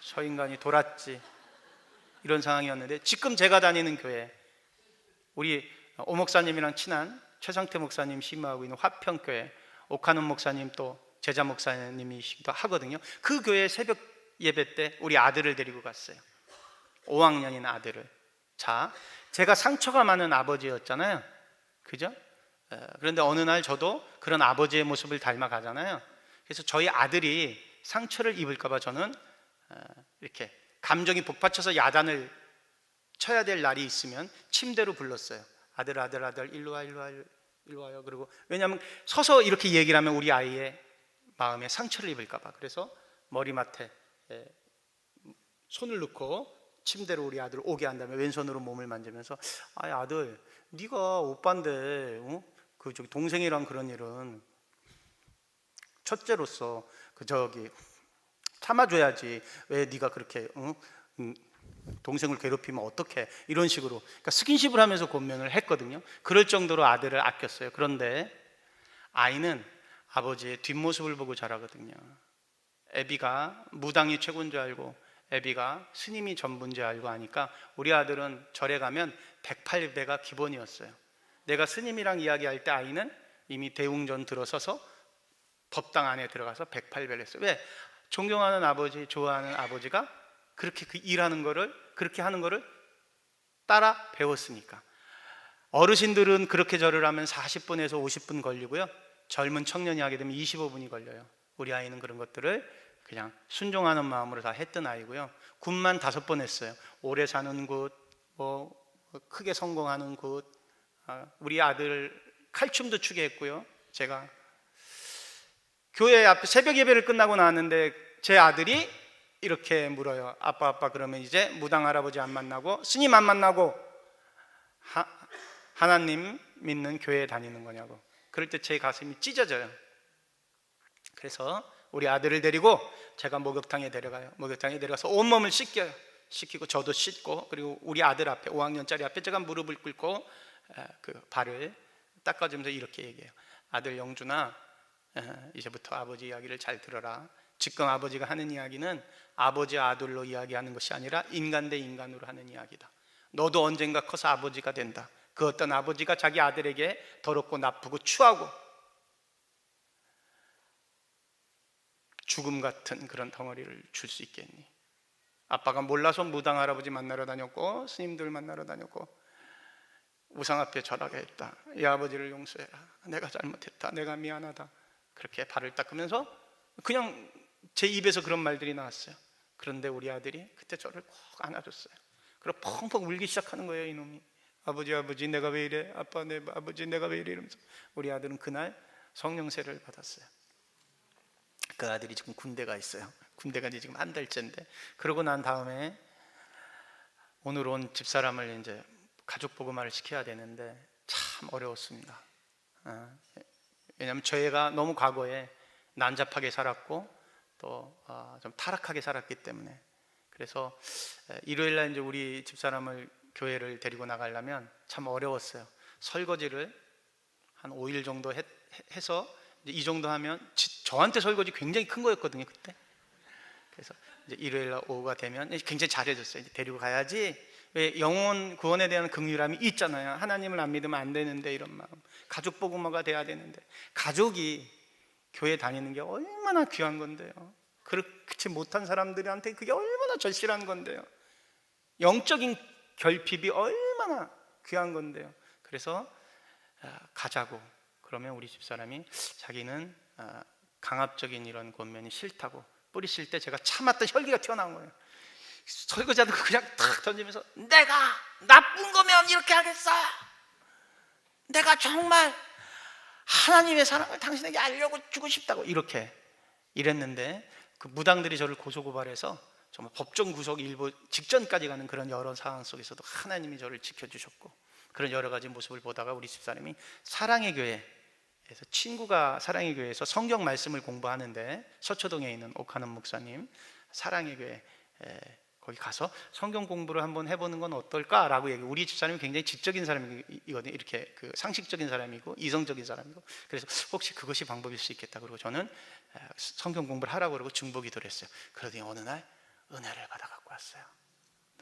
저 인간이 돌았지, 이런 상황이었는데, 지금 제가 다니는 교회, 우리 오 목사님이랑 친한 최상태 목사님 심호하고 있는 화평교회, 오카논 목사님 또 제자 목사님이시기도 하거든요. 그 교회 새벽 예배 때 우리 아들을 데리고 갔어요. 5학년인 아들을. 자, 제가 상처가 많은 아버지였잖아요, 그죠? 그런데 어느 날 저도 그런 아버지의 모습을 닮아가잖아요. 그래서 저희 아들이 상처를 입을까 봐 저는 이렇게 감정이 복받쳐서 야단을 쳐야 될 날이 있으면 침대로 불렀어요. 아들 일로 와, 일로 와, 일로 와요. 그리고 왜냐하면 서서 이렇게 얘기를 하면 우리 아이의 마음에 상처를 입을까 봐. 그래서 머리맡에 손을 넣고 침대로 우리 아들을 오게 한 다음에 왼손으로 몸을 만지면서, 아들, 네가 오빠인데 그 저기 동생이랑 그런 일은 첫째로서 참아줘야지. 왜 네가 그렇게 동생을 괴롭히면 어떡해, 이런 식으로, 그러니까 스킨십을 하면서 권면을 했거든요. 그럴 정도로 아들을 아꼈어요. 그런데 아이는 아버지의 뒷모습을 보고 자라거든요. 애비가 무당이 최고인 줄 알고, 애비가 스님이 전부인 줄 알고 하니까 우리 아들은 절에 가면 108배가 기본이었어요. 내가 스님이랑 이야기할 때 아이는 이미 대웅전 들어서서 법당 안에 들어가서 108배를 했어요. 왜? 존경하는 아버지, 좋아하는 아버지가 그렇게 일하는 거를, 그렇게 하는 거를 따라 배웠으니까. 어르신들은 그렇게 절을 하면 40분에서 50분 걸리고요, 젊은 청년이 하게 되면 25분이 걸려요. 우리 아이는 그런 것들을 그냥 순종하는 마음으로 다 했던 아이고요. 굿만 5번 했어요. 오래 사는 굿, 크게 성공하는 굿. 우리 아들 칼춤도 추게 했고요. 제가 교회 앞에 새벽 예배를 끝나고 나왔는데 제 아들이 이렇게 물어요. 아빠, 그러면 이제 무당 할아버지 안 만나고 스님 안 만나고 하나님 믿는 교회에 다니는 거냐고. 그럴 때 제 가슴이 찢어져요. 그래서 우리 아들을 데리고 제가 목욕탕에 데려가요. 목욕탕에 데려가서 온몸을 씻겨요. 씻기고 저도 씻고, 그리고 우리 아들 앞에, 5학년짜리 앞에 제가 무릎을 꿇고 그 발을 닦아주면서 이렇게 얘기해요. 아들 영준아, 이제부터 아버지 이야기를 잘 들어라. 지금 아버지가 하는 이야기는 아버지 아들로 이야기하는 것이 아니라 인간 대 인간으로 하는 이야기다. 너도 언젠가 커서 아버지가 된다. 그 어떤 아버지가 자기 아들에게 더럽고 나쁘고 추하고 죽음 같은 그런 덩어리를 줄 수 있겠니? 아빠가 몰라서 무당 할아버지 만나러 다녔고 스님들 만나러 다녔고 우상 앞에 절하게 했다. 이 아버지를 용서해라. 내가 잘못했다. 내가 미안하다. 그렇게 발을 닦으면서 그냥 제 입에서 그런 말들이 나왔어요. 그런데 우리 아들이 그때 저를 꼭 안아줬어요. 그리고 펑펑 울기 시작하는 거예요. 이놈이. 아버지 내가 왜 이래? 아버지 내가 왜 이래? 이러면서 우리 아들은 그날 성령세를 받았어요. 그 아들이 지금 군대 가 있어요. 군대 간지 지금 한 달째인데, 그러고 난 다음에 오늘 온 집사람을 이제 가족 보고말을 시켜야 되는데 참 어려웠습니다. 왜냐하면 저희가 너무 과거에 난잡하게 살았고 또 좀 타락하게 살았기 때문에. 그래서 일요일날 이제 우리 집사람을 교회를 데리고 나가려면 참 어려웠어요. 설거지를 한 5일 정도 해서 이 정도 하면, 저한테 설거지 굉장히 큰 거였거든요 그때. 그래서 이제 일요일 날 오후가 되면 굉장히 잘해줬어요. 이제 데리고 가야지. 왜 영혼 구원에 대한 긍휼함이 있잖아요. 하나님을 안 믿으면 안 되는데 이런 마음, 가족 복음화가 돼야 되는데, 가족이 교회 다니는 게 얼마나 귀한 건데요. 그렇지 못한 사람들한테 그게 얼마나 절실한 건데요. 영적인 결핍이 얼마나 귀한 건데요. 그래서 가자고 그러면 우리 집사람이 자기는 강압적인 이런 권면이 싫다고, 뿌리실 때 제가 참았던 혈기가 튀어나온 거예요. 설거지하는 거 그냥 탁 던지면서, 내가 나쁜 거면 이렇게 하겠어. 내가 정말 하나님의 사랑을 당신에게 알려주고 싶다고 이렇게 이랬는데, 그 무당들이 저를 고소고발해서 정말 법정 구속 일보 직전까지 가는 그런 여러 상황 속에서도 하나님이 저를 지켜주셨고, 그런 여러 가지 모습을 보다가 우리 집사람이 사랑의 교회에서, 친구가 사랑의 교회에서 성경 말씀을 공부하는데, 서초동에 있는 오카는 목사님 사랑의 교회 거기 가서 성경 공부를 한번 해보는 건 어떨까라고 얘기. 우리 집사람이 굉장히 지적인 사람이거든요. 이렇게 그 상식적인 사람이고 이성적인 사람이고, 그래서 혹시 그것이 방법일 수 있겠다. 그리고 저는 성경 공부를 하라고 그러고 중보기도를 했어요. 그러더니 어느 날 은혜를 받아 갖고 왔어요.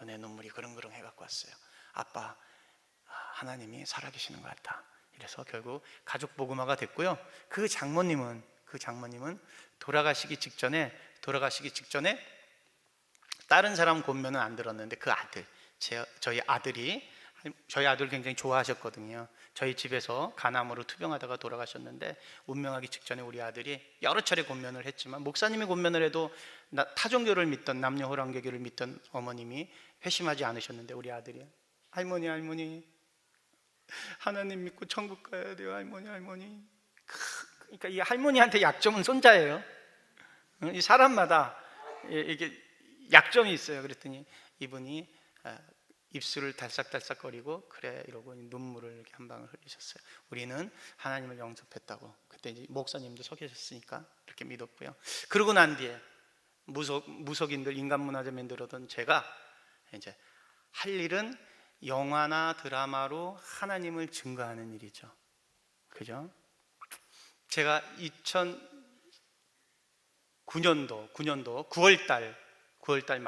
내 눈물이 그릉그릉 해 갖고 왔어요. 아빠, 하나님이 살아계시는 것 같다. 이래서 결국 가족 복음화가 됐고요. 그 장모님은 돌아가시기 직전에 다른 사람 권면은 안 들었는데, 그 아들, 저희 아들 굉장히 좋아하셨거든요. 저희 집에서 간암으로 투병하다가 돌아가셨는데, 운명하기 직전에 우리 아들이 여러 차례 권면을 했지만, 목사님이 권면을 해도 타종교를 믿던, 남녀 호랑개교를 믿던 어머님이 회심하지 않으셨는데, 우리 아들이 할머니 하나님 믿고 천국 가야 돼요. 할머니. 그러니까 이 할머니한테 약점은 손자예요. 이 사람마다 이게 약점이 있어요. 그랬더니 이분이 입술을 달싹달싹거리고 그래 이러고 눈물을 이렇게 한 방울 흘리셨어요. 우리는 하나님을 영접했다고. 그때 이제 목사님도 서 계셨으니까 이렇게 믿었고요. 그러고 난 뒤에 무속인들, 인간문화재민들오던 제가 이제 할 일은 영화나 드라마로 하나님을 증거하는 일이죠. 그죠? 제가 2009년도 9월달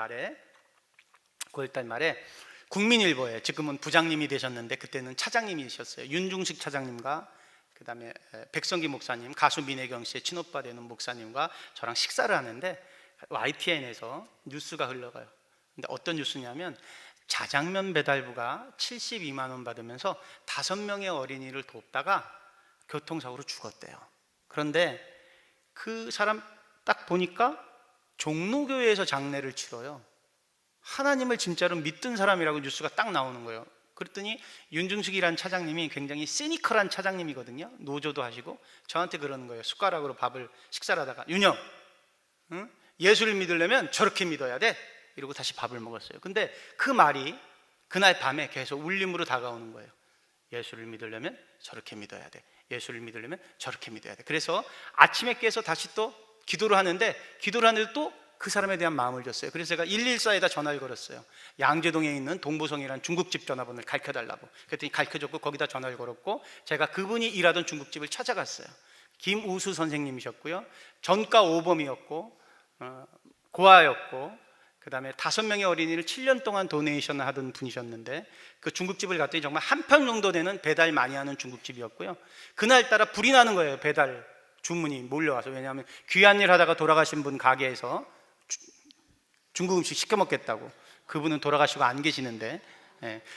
말에 국민일보에, 지금은 부장님이 되셨는데 그때는 차장님이셨어요. 윤중식 차장님과 그 다음에 백성기 목사님, 가수 민혜경 씨의 친오빠 되는 목사님과 저랑 식사를 하는데 YTN에서 뉴스가 흘러가요. 근데 어떤 뉴스냐면, 자장면 배달부가 72만 원 받으면서 5명의 어린이를 돕다가 교통사고로 죽었대요. 그런데 그 사람 딱 보니까 종로교회에서 장례를 치러요. 하나님을 진짜로 믿던 사람이라고 뉴스가 딱 나오는 거예요. 그랬더니 윤중식이라는 차장님이 굉장히 시니컬한 차장님이거든요. 노조도 하시고 저한테 그러는 거예요. 숟가락으로 식사를 하다가, 윤영, 응? 예수를 믿으려면 저렇게 믿어야 돼. 이러고 다시 밥을 먹었어요. 근데 그 말이 그날 밤에 계속 울림으로 다가오는 거예요. 예수를 믿으려면 저렇게 믿어야 돼. 예수를 믿으려면 저렇게 믿어야 돼. 그래서 아침에 깨서 다시 또 기도를 하는데 또 그 사람에 대한 마음을 줬어요. 그래서 제가 114에다 전화를 걸었어요. 양재동에 있는 동보성이라는 중국집 전화번호를 가르쳐달라고. 그랬더니 가르쳐줬고 거기다 전화를 걸었고, 제가 그분이 일하던 중국집을 찾아갔어요. 김우수 선생님이셨고요, 전과 5범이었고 고아였고, 그 다음에 5명의 어린이를 7년 동안 도네이션을 하던 분이셨는데, 그 중국집을 갔더니 정말 한 평 정도 되는 배달 많이 하는 중국집이었고요. 그날따라 불이 나는 거예요. 배달 주문이 몰려와서. 왜냐하면 귀한 일 하다가 돌아가신 분 가게에서 중국 음식 시켜 먹겠다고. 그분은 돌아가시고 안 계시는데,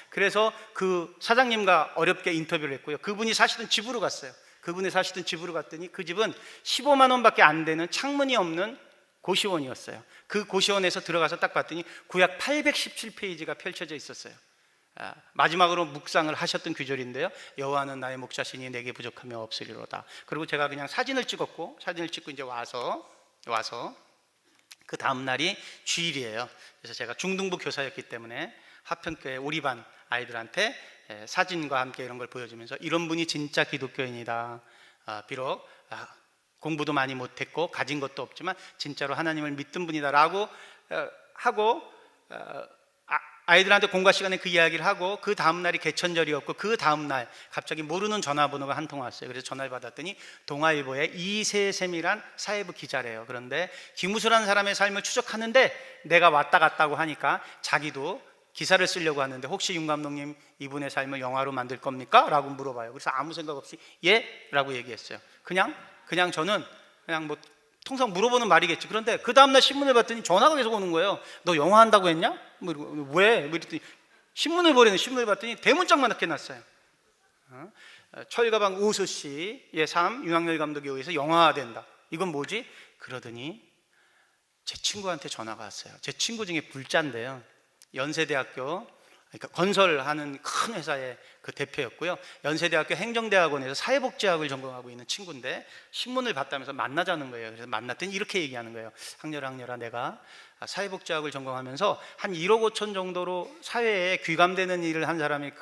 그래서 그 사장님과 어렵게 인터뷰를 했고요. 그분이 사시던 집으로 갔어요. 그분이 사시던 집으로 갔더니 그 집은 15만 원밖에 안 되는 창문이 없는 고시원이었어요. 그 고시원에서 들어가서 딱 봤더니 구약 817페이지가 펼쳐져 있었어요. 마지막으로 묵상을 하셨던 규절인데요. 여호와는 나의 목자시니 내게 부족함이 없으리로다. 그리고 제가 그냥 사진을 찍고 이제 와서 그 다음 날이 주일이에요. 그래서 제가 중등부 교사였기 때문에 하평교회 우리 반 아이들한테 사진과 함께 이런 걸 보여주면서, 이런 분이 진짜 기독교인이다. 비록 공부도 많이 못했고 가진 것도 없지만 진짜로 하나님을 믿던 분이다라고 하고, 아이들한테 공과 시간에 그 이야기를 하고, 그 다음 날이 개천절이었고 그 다음 날 갑자기 모르는 전화번호가 한 통 왔어요. 그래서 전화를 받았더니 동아일보의 이세샘이란 사회부 기자래요. 그런데 김우수라는 사람의 삶을 추적하는데 내가 왔다 갔다고 하니까 자기도 기사를 쓰려고 하는데 혹시 윤 감독님 이분의 삶을 영화로 만들 겁니까? 라고 물어봐요. 그래서 아무 생각 없이 예? 라고 얘기했어요. 그냥 저는 그냥 뭐 통상 물어보는 말이겠지. 그런데 그 다음날 신문을 봤더니 전화가 계속 오는 거예요. 너 영화 한다고 했냐? 뭐 왜? 뭐 이랬더니 신문을 봤더니 대문짝만 해놨어요. 철가방 우수 씨의 삶, 윤학열 감독에 의해서 영화화된다. 이건 뭐지? 그러더니 제 친구한테 전화가 왔어요. 제 친구 중에 불자인데요, 연세대학교, 그러니까 건설하는 큰 회사의 그 대표였고요, 연세대학교 행정대학원에서 사회복지학을 전공하고 있는 친구인데 신문을 봤다면서 만나자는 거예요. 그래서 만났더니 이렇게 얘기하는 거예요. 학렬아, 내가 사회복지학을 전공하면서 한 1억 5천 정도로 사회에 귀감되는 일을 한 사람의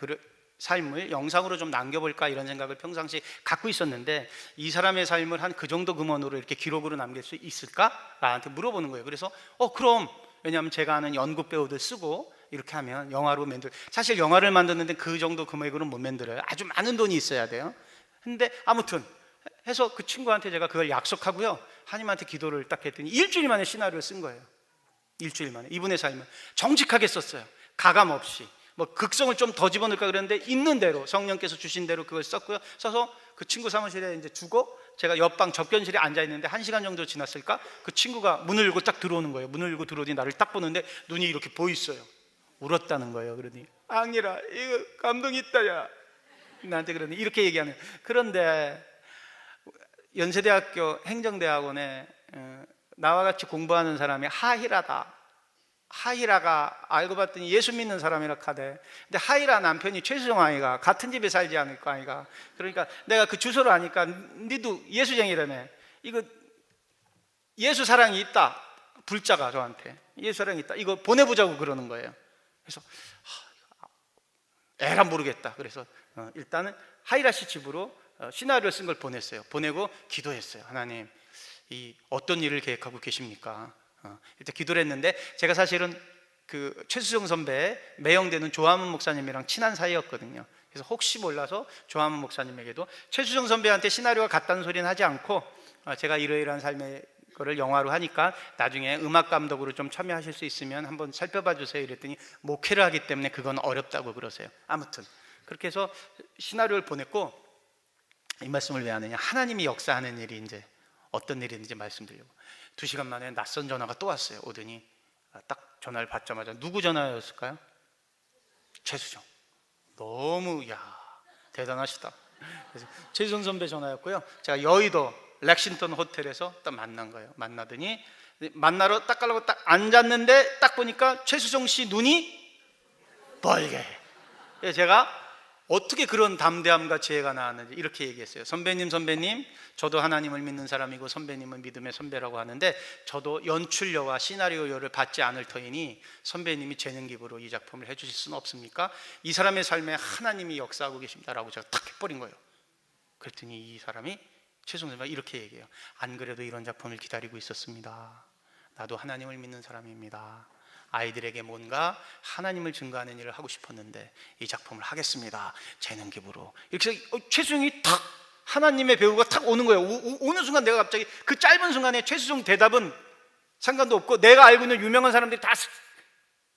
삶을 영상으로 좀 남겨볼까 이런 생각을 평상시 갖고 있었는데, 이 사람의 삶을 한 그 정도 금원으로 이렇게 기록으로 남길 수 있을까? 나한테 물어보는 거예요. 그래서 그럼, 왜냐하면 제가 아는 연극 배우들 쓰고 이렇게 하면 영화로 사실 영화를 만드는데 그 정도 금액으로는 못 만들어요. 아주 많은 돈이 있어야 돼요. 근데 아무튼 해서 그 친구한테 제가 그걸 약속하고요, 하나님한테 기도를 딱 했더니 일주일 만에 시나리오를 쓴 거예요. 일주일 만에 이분의 삶을 정직하게 썼어요. 가감 없이. 뭐 극성을 좀 더 집어넣을까 그랬는데 있는 대로, 성령께서 주신 대로 그걸 썼고요. 써서 그 친구 사무실에 이제 주고, 제가 옆방 접견실에 앉아 있는데 1시간 정도 지났을까, 그 친구가 문을 열고 딱 들어오는 거예요. 문을 열고 들어오더니 나를 딱 보는데 눈이 이렇게 보였어요. 울었다는 거예요. 그러니 앙이라, 이거 감동이 있다 야, 나한테 그러니 이렇게 얘기하는. 그런데 연세대학교 행정대학원에 나와 같이 공부하는 사람이 하이라가 알고 봤더니 예수 믿는 사람이라 카대. 근데 하이라 남편이 최수정 아이가 같은 집에 살지 않을까 아이가. 그러니까 내가 그 주소를 아니까 니도 예수쟁이라며, 이거 예수 사랑이 있다, 불자가 저한테 예수 사랑이 있다, 이거 보내보자고 그러는 거예요. 그래서 에라 모르겠다. 그래서 일단은 하이라 씨 집으로 시나리오 쓴 걸 보냈어요. 보내고 기도했어요. 하나님, 이 어떤 일을 계획하고 계십니까? 일단 기도를 했는데, 제가 사실은 그 최수정 선배 매형되는 조화문 목사님이랑 친한 사이였거든요. 그래서 혹시 몰라서 조화문 목사님에게도 최수정 선배한테 시나리오가 같다는 소리는 하지 않고, 제가 이러이러한 삶의 거를 영화로 하니까 나중에 음악 감독으로 좀 참여하실 수 있으면 한번 살펴봐 주세요 이랬더니 목회를 하기 때문에 그건 어렵다고 그러세요. 아무튼 그렇게 해서 시나리오를 보냈고, 이 말씀을 왜 하느냐, 하나님이 역사하는 일이 이제 어떤 일인지 말씀드리려고. 2시간 만에 낯선 전화가 또 왔어요. 오더니 딱 전화를 받자마자 누구 전화였을까요? 최수정. 너무 대단하시다. 그래서 최수정 선배 전화였고요. 제가 여의도 렉싱턴 호텔에서 딱 만난 거예요. 만나더니 만나러 딱 가려고 딱 앉았는데 딱 보니까 최수정 씨 눈이 빨개. 제가 어떻게 그런 담대함과 지혜가 나왔는지 이렇게 얘기했어요. 선배님, 저도 하나님을 믿는 사람이고 선배님은 믿음의 선배라고 하는데, 저도 연출료와 시나리오료를 받지 않을 터이니 선배님이 재능 기부로 이 작품을 해주실 수는 없습니까? 이 사람의 삶에 하나님이 역사하고 계십니다라고 제가 탁 해버린 거예요. 그랬더니 이 사람이, 최수정 선배가 이렇게 얘기해요. 안 그래도 이런 작품을 기다리고 있었습니다. 나도 하나님을 믿는 사람입니다. 아이들에게 뭔가 하나님을 증거하는 일을 하고 싶었는데 이 작품을 하겠습니다, 재능 기부로. 이렇게 해서 최수정이 탁, 하나님의 배우가 탁 오는 거예요. 오는 순간 내가 갑자기 그 짧은 순간에 최수정 대답은 상관도 없고, 내가 알고 있는 유명한 사람들이 다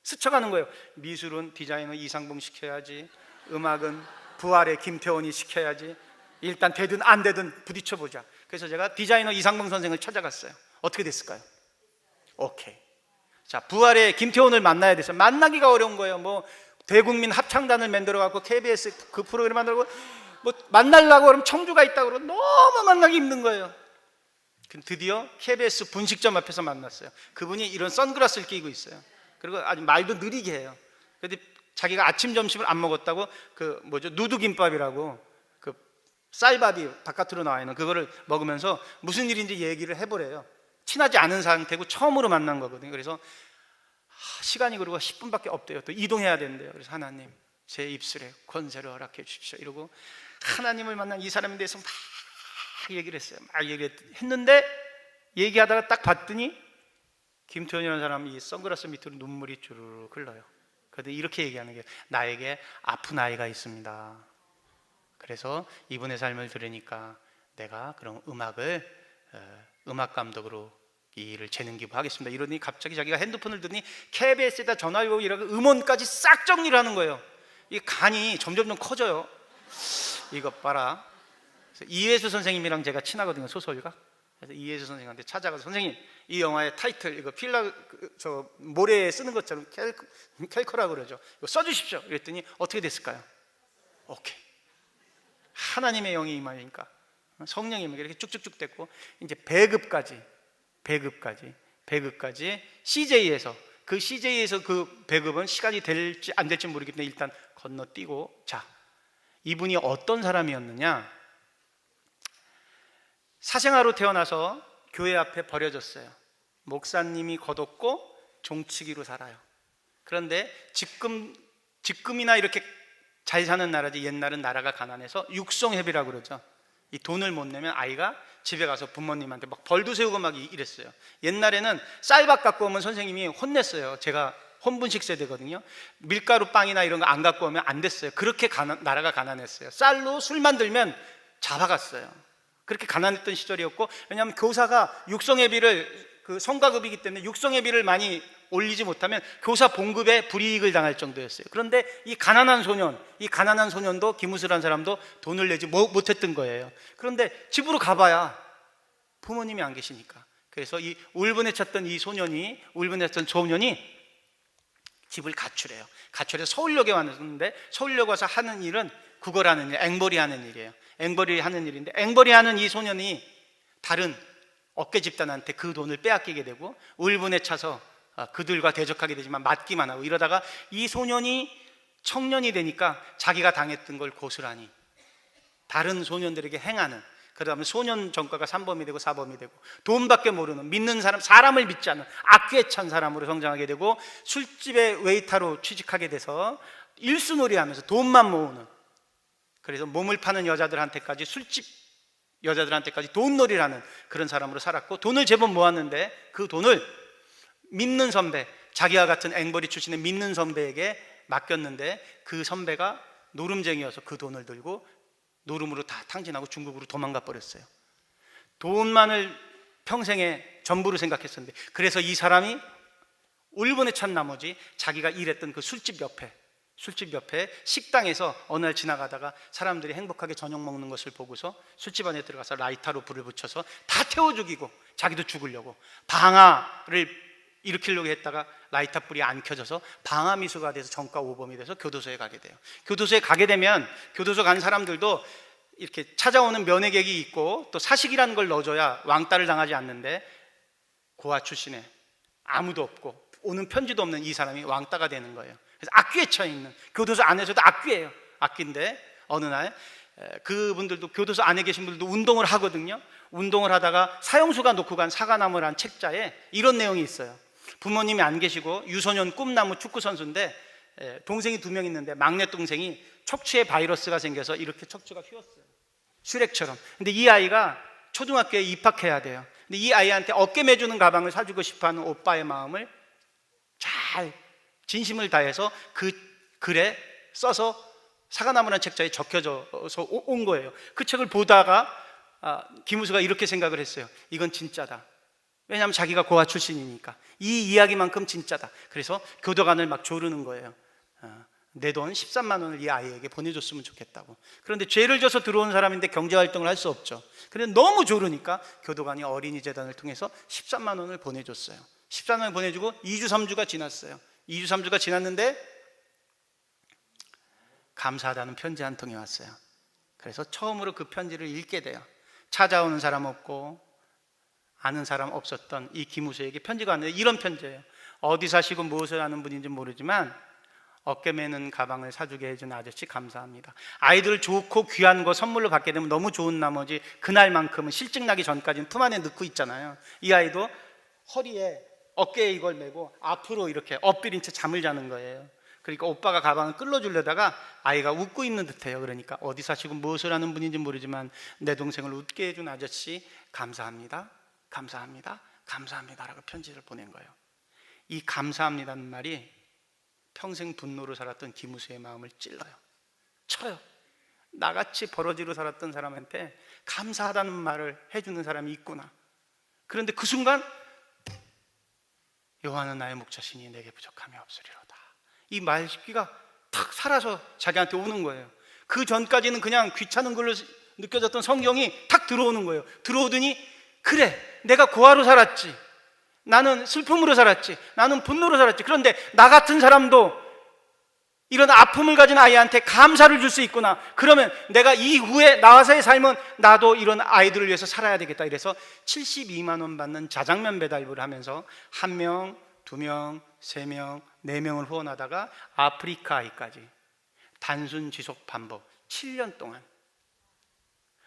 스쳐가는 거예요. 미술은 디자이너 이상봉 시켜야지, 음악은 부활의 김태원이 시켜야지, 일단 되든 안 되든 부딪혀보자. 그래서 제가 디자이너 이상봉 선생을 찾아갔어요. 어떻게 됐을까요? 오케이. 자, 부활의 김태원을 만나야 돼서 만나기가 어려운 거예요. 뭐 대국민 합창단을 만들어 갖고 KBS 그 프로그램 만들고, 뭐 만나려고 그러면 청주가 있다고 그러면 너무 만나기 힘든 거예요. 드디어 KBS 분식점 앞에서 만났어요. 그분이 이런 선글라스를 끼고 있어요. 그리고 아주 말도 느리게 해요. 근데 자기가 아침 점심을 안 먹었다고 누드김밥이라고 그 쌀밥이 바깥으로 나와 있는 그거를 먹으면서 무슨 일인지 얘기를 해보래요. 친하지 않은 상태고 처음으로 만난 거거든요. 그래서 시간이 그러고 10분밖에 없대요. 또 이동해야 된대요. 그래서 하나님, 제 입술에 권세를 허락해 주십시오 이러고 하나님을 만난 이 사람에 대해서 막 얘기를 했어요. 막 얘기했는데, 얘기하다가 딱 봤더니 김태현이라는 사람이 이 선글라스 밑으로 눈물이 주르륵 흘러요. 그런데 이렇게 얘기하는 게, 나에게 아픈 아이가 있습니다. 그래서 이분의 삶을 들으니까 내가 그럼 음악 감독으로 이 일을 재능 기부하겠습니다. 이러더니 갑자기 자기가 핸드폰을 드니 KBS에다 전화를 오고 이러고 음원까지 싹 정리를 하는 거예요. 이 간이 점점 커져요. 이것 봐라. 그래서 이회수 선생님이랑 제가 친하거든요, 소설가. 그래서 이회수 선생님한테 찾아가서, 선생님, 이 영화의 타이틀 이거 저 모래에 쓰는 것처럼 캘커라고 그러죠. 이거 써주십시오. 그랬더니 어떻게 됐을까요? 오케이. 하나님의 영이 임하니까 성령이 이렇게 쭉쭉쭉 됐고, 이제 배급까지 CJ에서 그 배급은 시간이 될지 안 될지 모르기 때문에 일단 건너뛰고, 자, 이분이 어떤 사람이었느냐? 사생아로 태어나서 교회 앞에 버려졌어요. 목사님이 거뒀고 종치기로 살아요. 그런데 지금이나 이렇게 잘 사는 나라지, 옛날은 나라가 가난해서 육성회비라고 그러죠. 이 돈을 못 내면 아이가 집에 가서 부모님한테 막 벌도 세우고 막 이랬어요. 옛날에는 쌀밥 갖고 오면 선생님이 혼냈어요. 제가 혼분식 세대거든요. 밀가루 빵이나 이런 거 안 갖고 오면 안 됐어요. 그렇게 나라가 가난했어요. 쌀로 술 만들면 잡아갔어요. 그렇게 가난했던 시절이었고, 왜냐하면 교사가 육성회비를, 그 성과급이기 때문에 육성회비를 많이 올리지 못하면 교사 봉급에 불이익을 당할 정도였어요. 그런데 이 가난한 소년도, 김우수라는 사람도 돈을 내지 못했던 거예요. 그런데 집으로 가봐야 부모님이 안 계시니까. 그래서 이 울분해쳤던 소년이 집을 가출해요. 가출해서 서울역에 왔는데, 서울역 와서 하는 일은 국어라는 일, 앵벌이 하는 일이에요. 앵벌이 하는 일인데, 앵벌이 하는 이 소년이 다른 어깨 집단한테 그 돈을 빼앗기게 되고, 울분에 차서 그들과 대적하게 되지만 맞기만 하고, 이러다가 이 소년이 청년이 되니까 자기가 당했던 걸 고스란히 다른 소년들에게 행하는, 그러다 소년 전과가 3범이 되고 4범이 되고, 돈밖에 모르는, 믿는 사람을 믿지 않는 악귀에 찬 사람으로 성장하게 되고, 술집의 웨이터로 취직하게 돼서 일수놀이 하면서 돈만 모으는, 그래서 몸을 파는 여자들한테까지, 술집 여자들한테까지 돈놀이를 하는 그런 사람으로 살았고, 돈을 제법 모았는데 그 돈을 믿는 선배, 자기와 같은 앵벌이 출신의 믿는 선배에게 맡겼는데, 그 선배가 노름쟁이여서 그 돈을 들고 노름으로 다 탕진하고 중국으로 도망가 버렸어요. 돈만을 평생의 전부로 생각했었는데, 그래서 이 사람이 울분에 찬 나머지 자기가 일했던 그 술집 옆에 식당에서 어느 날 지나가다가 사람들이 행복하게 저녁 먹는 것을 보고서 술집 안에 들어가서 라이터로 불을 붙여서 다 태워 죽이고, 자기도 죽으려고 방화를 일으키려고 했다가 라이터 불이 안 켜져서 방화미수가 돼서 전과 5범이 돼서 교도소에 가게 돼요. 교도소에 가게 되면 교도소 간 사람들도 이렇게 찾아오는 면회객이 있고, 또 사식이라는 걸 넣어줘야 왕따를 당하지 않는데, 고아 출신에 아무도 없고 오는 편지도 없는 이 사람이 왕따가 되는 거예요. 그래서 악귀에 처해 있는, 교도소 안에서도 악귀예요. 악귀인데 어느 날 그분들도, 교도소 안에 계신 분들도 운동을 하거든요. 운동을 하다가 사형수가 놓고 간 사과나무라는 책자에 이런 내용이 있어요. 부모님이 안 계시고 유소년 꿈나무 축구 선수인데, 동생이 2명 있는데 막내 동생이 척추에 바이러스가 생겨서 이렇게 척추가 휘었어요, 슈렉처럼. 근데 이 아이가 초등학교에 입학해야 돼요. 근데 이 아이한테 어깨 매주는 가방을 사주고 싶어하는 오빠의 마음을 잘 진심을 다해서 그 글에 써서 사과나무라는 책자에 적혀져서 온 거예요. 그 책을 보다가 김우수가 이렇게 생각을 했어요. 이건 진짜다. 왜냐하면 자기가 고아 출신이니까 이 이야기만큼 진짜다. 그래서 교도관을 막 조르는 거예요. 내 돈 13만 원을 이 아이에게 보내줬으면 좋겠다고. 그런데 죄를 져서 들어온 사람인데 경제활동을 할 수 없죠. 그런데 너무 조르니까 교도관이 어린이재단을 통해서 13만 원을 보내줬어요. 13만 원을 보내주고 2주 3주가 지났어요. 2주 3주가 지났는데 감사하다는 편지 한 통이 왔어요. 그래서 처음으로 그 편지를 읽게 돼요. 찾아오는 사람 없고 아는 사람 없었던 이 김우수에게 편지가 왔는데, 이런 편지예요. 어디 사시고 무엇을 하는 분인지 모르지만 어깨 매는 가방을 사주게 해준 아저씨 감사합니다. 아이들 좋고 귀한 거 선물로 받게 되면 너무 좋은 나머지 그날만큼은 실증 나기 전까지는 품 안에 넣고 있잖아요. 이 아이도 허리에, 어깨에 이걸 메고 앞으로 이렇게 엎드린 채 잠을 자는 거예요. 그러니까 오빠가 가방을 끌어주려다가 아이가 웃고 있는 듯해요. 그러니까 어디 사시고 무엇을 하는 분인지 모르지만 내 동생을 웃게 해준 아저씨 감사합니다, 감사합니다, 감사합니다라고 편지를 보낸 거예요. 이 감사합니다는 말이 평생 분노로 살았던 김우수의 마음을 찔러요. 쳐요. 나같이 버러지로 살았던 사람한테 감사하다는 말을 해주는 사람이 있구나. 그런데 그 순간 여호와는 나의 목자시니 내게 부족함이 없으리로다. 이 말귀가 탁 살아서 자기한테 오는 거예요. 그 전까지는 그냥 귀찮은 걸로 느껴졌던 성경이 탁 들어오는 거예요. 들어오더니 그래, 내가 고아로 살았지, 나는 슬픔으로 살았지, 나는 분노로 살았지, 그런데 나 같은 사람도 이런 아픔을 가진 아이한테 감사를 줄 수 있구나. 그러면 내가 이후에 나와서의 삶은 나도 이런 아이들을 위해서 살아야 되겠다. 이래서 72만 원 받는 자장면 배달부를 하면서 1명, 2명, 3명, 4명을 후원하다가 아프리카 아이까지 단순 지속 반복 7년 동안.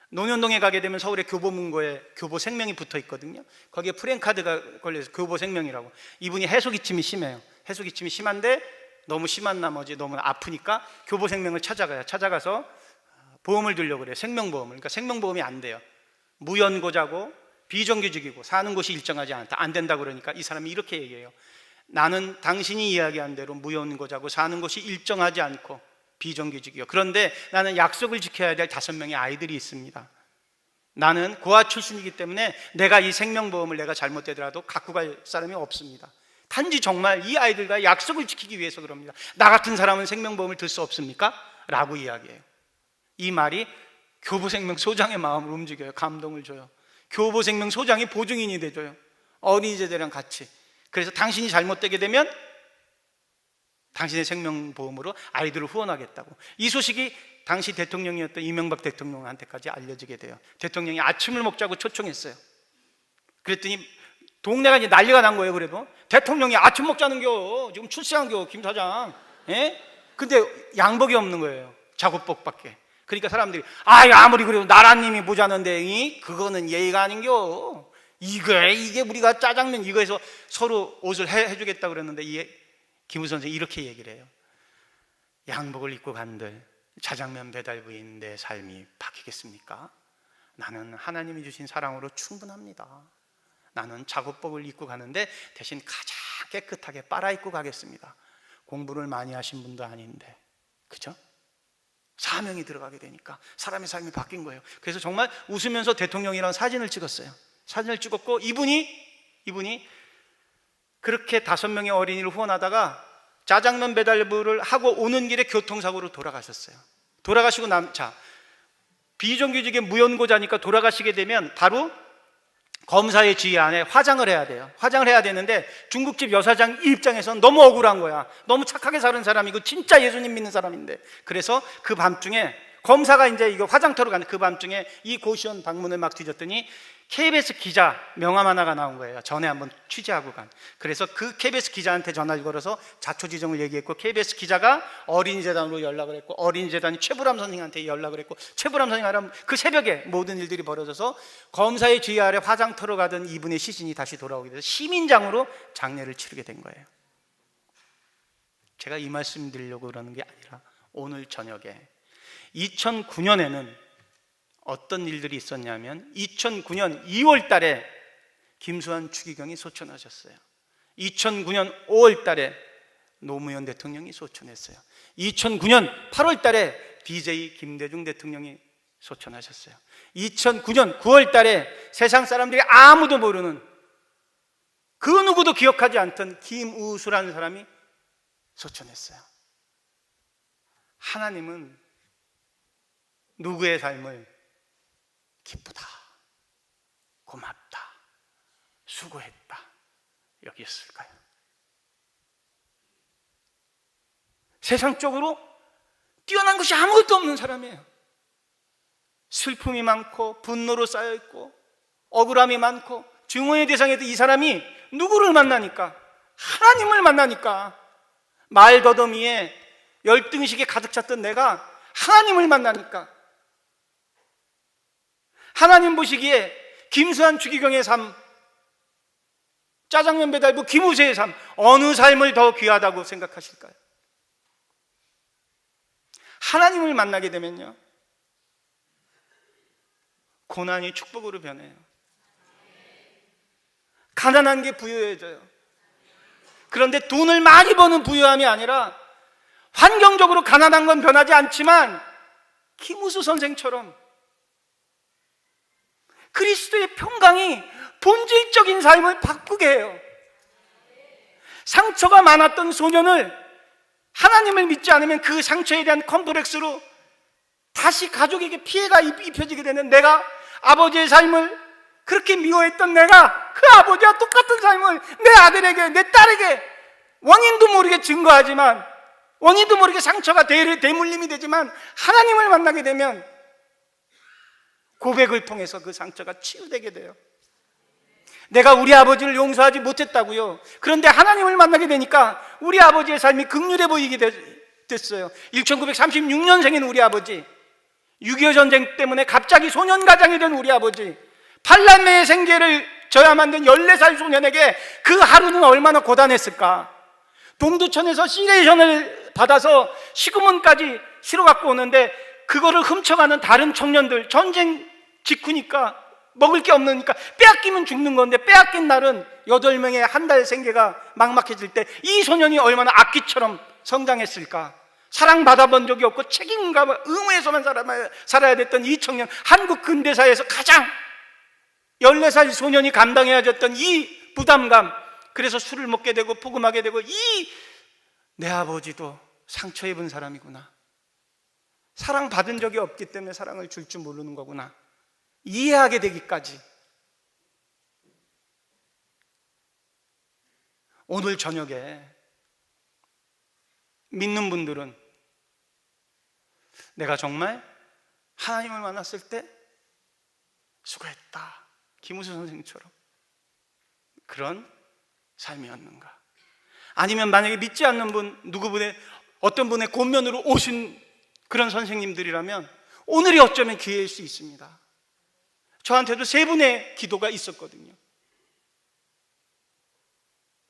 논현동에 가게 되면 서울의 교보문고에 교보생명이 붙어 있거든요. 거기에 프랜카드가 걸려서 교보생명이라고. 이분이 해소기침이 심해요. 해소기침이 심한데 너무 심한 나머지 너무 아프니까 교보생명을 찾아가요. 찾아가서 보험을 들려고 그래요. 생명보험을. 그러니까 생명보험이 안 돼요. 무연고자고 비정규직이고 사는 곳이 일정하지 않다. 안 된다 그러니까 이 사람이 이렇게 얘기해요. 나는 당신이 이야기한 대로 무연고자고 사는 곳이 일정하지 않고 비정규직이요. 그런데 나는 약속을 지켜야 될 5명의 아이들이 있습니다. 나는 고아 출신이기 때문에 내가 이 생명보험을 내가 잘못되더라도 갖고 갈 사람이 없습니다. 단지 정말 이 아이들과 약속을 지키기 위해서 그럽니다. 나 같은 사람은 생명보험을 들 수 없습니까? 라고 이야기해요. 이 말이 교보생명 소장의 마음을 움직여요. 감동을 줘요. 교보생명 소장이 보증인이 돼줘요. 어린이재단이랑 같이. 그래서 당신이 잘못되게 되면 당신의 생명보험으로 아이들을 후원하겠다고. 이 소식이 당시 대통령이었던 이명박 대통령한테까지 알려지게 돼요. 대통령이 아침을 먹자고 초청했어요. 그랬더니 동네가 이제 난리가 난 거예요. 그래도 대통령이 아침 먹자는겨, 지금 출세한겨 김 사장. 예? 근데 양복이 없는 거예요. 작업복밖에. 그러니까 사람들이 아무리 그래도 나라님이 모자는데 그거는 예의가 아닌겨. 이게 우리가 짜장면 이거에서 서로 옷을 해주겠다 그랬는데 김우 선생이 이렇게 얘기를 해요. 양복을 입고 간들 자장면 배달부인 내 삶이 바뀌겠습니까? 나는 하나님이 주신 사랑으로 충분합니다. 나는 작업복을 입고 가는데 대신 가장 깨끗하게 빨아입고 가겠습니다. 공부를 많이 하신 분도 아닌데, 그죠? 사명이 들어가게 되니까 사람의 삶이 바뀐 거예요. 그래서 정말 웃으면서 대통령이랑 사진을 찍었어요. 사진을 찍었고 이분이 그렇게 5명의 어린이를 후원하다가 짜장면 배달부를 하고 오는 길에 교통사고로 돌아가셨어요. 돌아가시고 비정규직의 무연고자니까 돌아가시게 되면 바로 검사의 지휘 안에 화장을 해야 돼요. 화장을 해야 되는데 중국집 여사장 입장에서는 너무 억울한 거야. 너무 착하게 사는 사람이고 진짜 예수님 믿는 사람인데. 그래서 그 밤중에 검사가 이제 이거 화장터로 가는 그 밤중에 이 고시원 방문을 막 뒤졌더니 KBS 기자 명함 하나가 나온 거예요. 전에 한번 취재하고 간. 그래서 그 KBS 기자한테 전화를 걸어서 자초지종을 얘기했고, KBS 기자가 어린이재단으로 연락을 했고, 어린이재단이 최불암 선생한테 연락을 했고, 최불암 선생하면 그 새벽에 모든 일들이 벌어져서 검사의 지휘 아래 화장터로 가던 이분의 시신이 다시 돌아오게 돼서 시민장으로 장례를 치르게 된 거예요. 제가 이 말씀 드리려고 그러는 게 아니라 오늘 저녁에 2009년에는 어떤 일들이 있었냐면 2009년 2월 달에 김수환 추기경이 소천하셨어요. 2009년 5월 달에 노무현 대통령이 소천했어요. 2009년 8월 달에 DJ 김대중 대통령이 소천하셨어요. 2009년 9월 달에 세상 사람들이 아무도 모르는 그 누구도 기억하지 않던 김우수라는 사람이 소천했어요. 하나님은 누구의 삶을 기쁘다, 고맙다, 수고했다 여기였을까요? 세상적으로 뛰어난 것이 아무것도 없는 사람이에요. 슬픔이 많고 분노로 쌓여있고 억울함이 많고 증오의 대상에도 이 사람이 누구를 만나니까? 하나님을 만나니까. 말더더미에 열등의식에 가득 찼던 내가 하나님을 만나니까, 하나님 보시기에 김수환 추기경의 삶, 짜장면 배달부 김우세의 삶, 어느 삶을 더 귀하다고 생각하실까요? 하나님을 만나게 되면요, 고난이 축복으로 변해요. 가난한 게 부유해져요. 그런데 돈을 많이 버는 부유함이 아니라 환경적으로 가난한 건 변하지 않지만 김우수 선생처럼 그리스도의 평강이 본질적인 삶을 바꾸게 해요. 상처가 많았던 소년을 하나님을 믿지 않으면 그 상처에 대한 컴플렉스로 다시 가족에게 피해가 입혀지게 되는, 내가 아버지의 삶을 그렇게 미워했던 내가 그 아버지와 똑같은 삶을 내 아들에게, 내 딸에게 원인도 모르게 증거하지만, 원인도 모르게 상처가 대물림이 되지만, 하나님을 만나게 되면 고백을 통해서 그 상처가 치유되게 돼요. 내가 우리 아버지를 용서하지 못했다고요. 그런데 하나님을 만나게 되니까 우리 아버지의 삶이 극률해 보이게 됐어요. 1936년생인 우리 아버지, 6.25 전쟁 때문에 갑자기 소년가장이 된 우리 아버지, 팔남매의 생계를 져야만 된 14살 소년에게 그 하루는 얼마나 고단했을까. 동두천에서 시레이션을 받아서 시구문까지 실어 갖고 오는데 그거를 훔쳐가는 다른 청년들, 전쟁 직후니까 먹을 게 없으니까 빼앗기면 죽는 건데, 빼앗긴 날은 8명의 한 달 생계가 막막해질 때 이 소년이 얼마나 악기처럼 성장했을까. 사랑받아본 적이 없고 책임과 의무에서만 살아야 됐던 이 청년, 한국 근대사에서 가장 14살 소년이 감당해야 됐던 이 부담감, 그래서 술을 먹게 되고 포금하게 되고, 내 아버지도 상처 입은 사람이구나, 사랑받은 적이 없기 때문에 사랑을 줄 줄 모르는 거구나, 이해하게 되기까지. 오늘 저녁에 믿는 분들은 내가 정말 하나님을 만났을 때 수고했다, 김우수 선생님처럼 그런 삶이었는가? 아니면 만약에 믿지 않는 분, 어떤 분의 권면으로 오신 그런 선생님들이라면 오늘이 어쩌면 기회일 수 있습니다. 저한테도 3분의 기도가 있었거든요.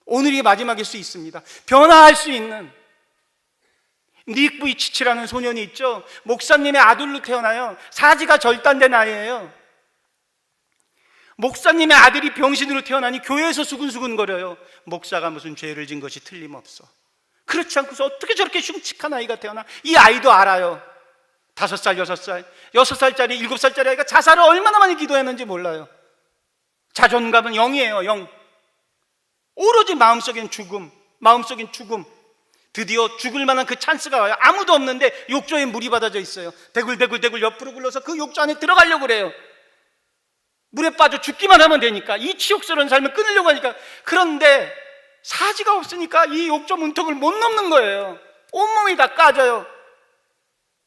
오늘이 마지막일 수 있습니다. 변화할 수 있는 닉 부이치치라는 소년이 있죠. 목사님의 아들로 태어나요. 사지가 절단된 아이예요. 목사님의 아들이 병신으로 태어나니 교회에서 수근수근거려요. 목사가 무슨 죄를 진 것이 틀림없어. 그렇지 않고서 어떻게 저렇게 흉측한 아이가 태어나? 이 아이도 알아요. 5살, 6살, 6살짜리, 7살짜리 아이가 자살을 얼마나 많이 기도했는지 몰라요. 자존감은 0이에요, 0. 오로지 마음속엔 죽음. 드디어 죽을 만한 그 찬스가 와요. 아무도 없는데 욕조에 물이 받아져 있어요. 대굴대굴 옆으로 굴러서 그 욕조 안에 들어가려고 그래요. 물에 빠져 죽기만 하면 되니까, 이 치욕스러운 삶을 끊으려고 하니까. 그런데 사지가 없으니까 이 욕조 문턱을 못 넘는 거예요. 온몸이 다 까져요.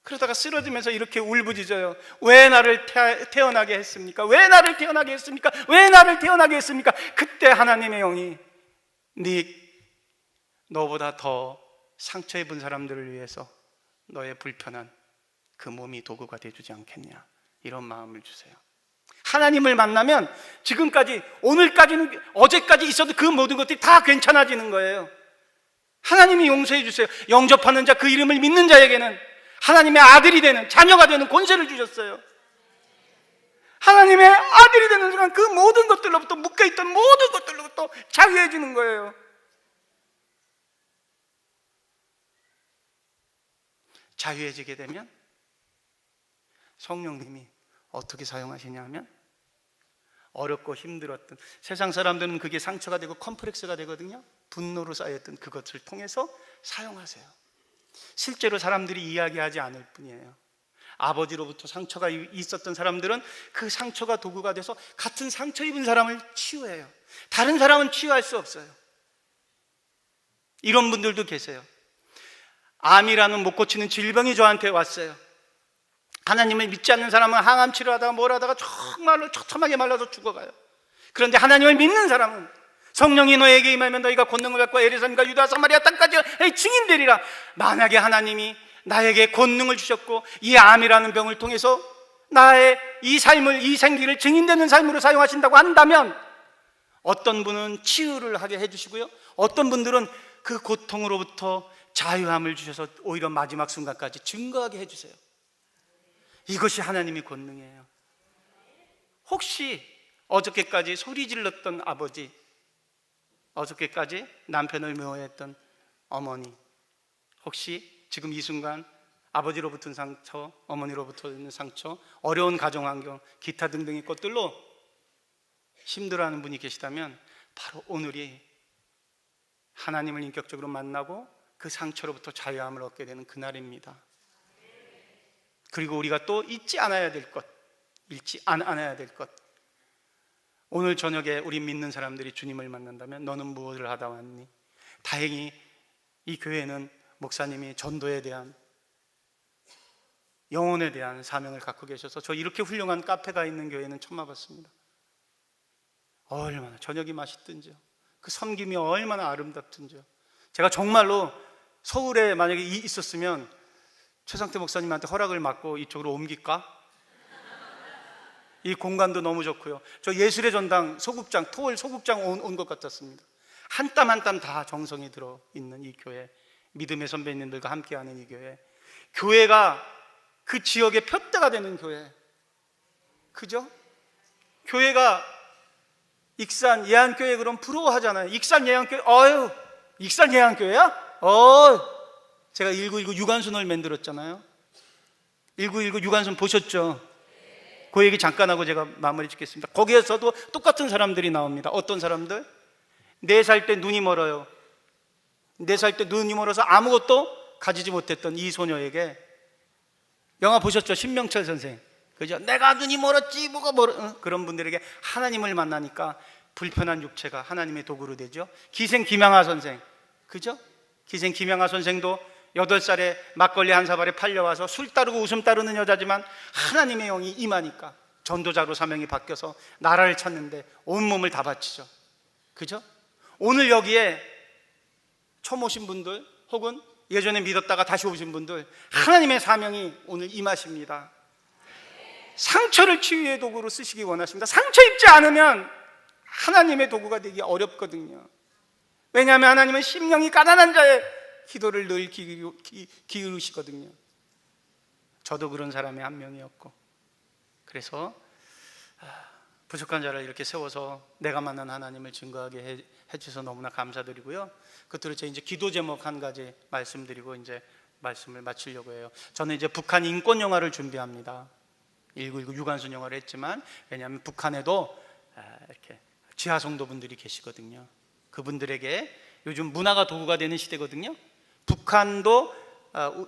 그러다가 쓰러지면서 이렇게 울부짖어요. 왜 나를 태어나게 했습니까? 왜 나를 태어나게 했습니까? 왜 나를 태어나게 했습니까? 그때 하나님의 영이, 닉, 너보다 더 상처 입은 사람들을 위해서 너의 불편한 그 몸이 도구가 되어주지 않겠냐, 이런 마음을 주세요. 하나님을 만나면 지금까지, 오늘까지는, 어제까지 있어도 그 모든 것들이 다 괜찮아지는 거예요. 하나님이 용서해 주세요. 영접하는 자, 그 이름을 믿는 자에게는 하나님의 아들이 되는, 자녀가 되는 권세를 주셨어요. 하나님의 아들이 되는 순간 그 모든 것들로부터, 묶여있던 모든 것들로부터 자유해지는 거예요. 자유해지게 되면 성령님이 어떻게 사용하시냐 하면, 어렵고 힘들었던, 세상 사람들은 그게 상처가 되고 컴플렉스가 되거든요. 분노로 쌓였던 그것을 통해서 사용하세요. 실제로 사람들이 이야기하지 않을 뿐이에요. 아버지로부터 상처가 있었던 사람들은 그 상처가 도구가 돼서 같은 상처 입은 사람을 치유해요. 다른 사람은 치유할 수 없어요. 이런 분들도 계세요. 암이라는 못 고치는 질병이 저한테 왔어요. 하나님을 믿지 않는 사람은 항암 치료하다가 뭘 하다가 정말로 처참하게 말라서 죽어가요. 그런데 하나님을 믿는 사람은 성령이 너에게 임하면 너희가 권능을 받고 예루살렘과 유다 사마리아 땅까지 증인되리라. 만약에 하나님이 나에게 권능을 주셨고 이 암이라는 병을 통해서 나의 이 삶을, 이 생기를 증인되는 삶으로 사용하신다고 한다면, 어떤 분은 치유를 하게 해주시고요, 어떤 분들은 그 고통으로부터 자유함을 주셔서 오히려 마지막 순간까지 증거하게 해주세요. 이것이 하나님의 권능이에요. 혹시 어저께까지 소리 질렀던 아버지, 어저께까지 남편을 미워했던 어머니, 혹시 지금 이 순간 아버지로부터 상처, 어머니로부터 있는 상처, 어려운 가정환경, 기타 등등의 것들로 힘들어하는 분이 계시다면 바로 오늘이 하나님을 인격적으로 만나고 그 상처로부터 자유함을 얻게 되는 그날입니다. 그리고 우리가 또 잊지 않아야 될 것, 잊지 않아야 될 것. 오늘 저녁에 우리 믿는 사람들이 주님을 만난다면 너는 무엇을 하다 왔니? 다행히 이 교회는 목사님이 전도에 대한, 영혼에 대한 사명을 갖고 계셔서 저 이렇게 훌륭한 카페가 있는 교회는 처음 와봤습니다. 얼마나 저녁이 맛있든지요, 그 섬김이 얼마나 아름답든지요. 제가 정말로 서울에 만약에 있었으면 최상태 목사님한테 허락을 받고 이쪽으로 옮길까? 이 공간도 너무 좋고요. 저 예술의 전당 소극장, 토월 소극장 온 것 같았습니다. 한 땀 한 땀 다 정성이 들어있는 이 교회, 믿음의 선배님들과 함께하는 이 교회, 교회가 그 지역의 표대가 되는 교회, 그죠? 교회가 익산 예안교회 그럼 부러워하잖아요. 익산 예안교회, 익산 예안교회야? 제가 1919 유관순을 만들었잖아요. 1919 유관순 보셨죠? 그 얘기 잠깐 하고 제가 마무리 짓겠습니다. 거기에서도 똑같은 사람들이 나옵니다. 어떤 사람들? 4살 때 눈이 멀어요. 4살 때 눈이 멀어서 아무것도 가지지 못했던 이 소녀에게, 영화 보셨죠? 신명철 선생, 그죠? 내가 눈이 멀었지 뭐가 멀어. 그런 분들에게 하나님을 만나니까 불편한 육체가 하나님의 도구로 되죠. 기생 김양하 선생, 그죠? 기생 김양하 선생도 8살에 막걸리 한 사발에 팔려와서 술 따르고 웃음 따르는 여자지만 하나님의 영이 임하니까 전도자로 사명이 바뀌어서 나라를 찾는데 온몸을 다 바치죠. 그죠? 오늘 여기에 처음 오신 분들 혹은 예전에 믿었다가 다시 오신 분들, 하나님의 사명이 오늘 임하십니다. 상처를 치유의 도구로 쓰시기 원하십니다. 상처 입지 않으면 하나님의 도구가 되기 어렵거든요. 왜냐하면 하나님은 심령이 가난한 자의 기도를 늘 기울이시거든요. 저도 그런 사람의 한 명이었고, 그래서 부족한 자를 이렇게 세워서 내가 만난 하나님을 증거하게 해주셔서 너무나 감사드리고요. 끝으로 제 이제 기도 제목 한 가지 말씀드리고 이제 말씀을 마치려고 해요. 저는 이제 북한 인권 영화를 준비합니다. 1919 유관순 영화를 했지만, 왜냐하면 북한에도 이렇게 지하 성도분들이 계시거든요. 그분들에게 요즘 문화가 도구가 되는 시대거든요. 북한도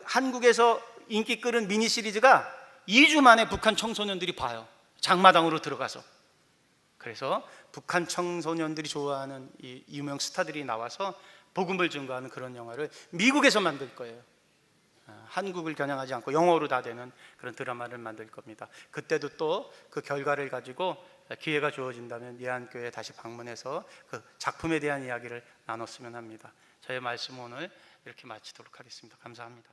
한국에서 인기 끌은 미니 시리즈가 2주 만에 북한 청소년들이 봐요. 장마당으로 들어가서. 그래서 북한 청소년들이 좋아하는 이 유명 스타들이 나와서 복음을 증거하는 그런 영화를 미국에서 만들 거예요. 한국을 겨냥하지 않고 영어로 다 되는 그런 드라마를 만들 겁니다. 그때도 또 그 결과를 가지고 기회가 주어진다면 예안교회에 다시 방문해서 그 작품에 대한 이야기를 나눴으면 합니다. 저의 말씀 오늘 이렇게 마치도록 하겠습니다. 감사합니다.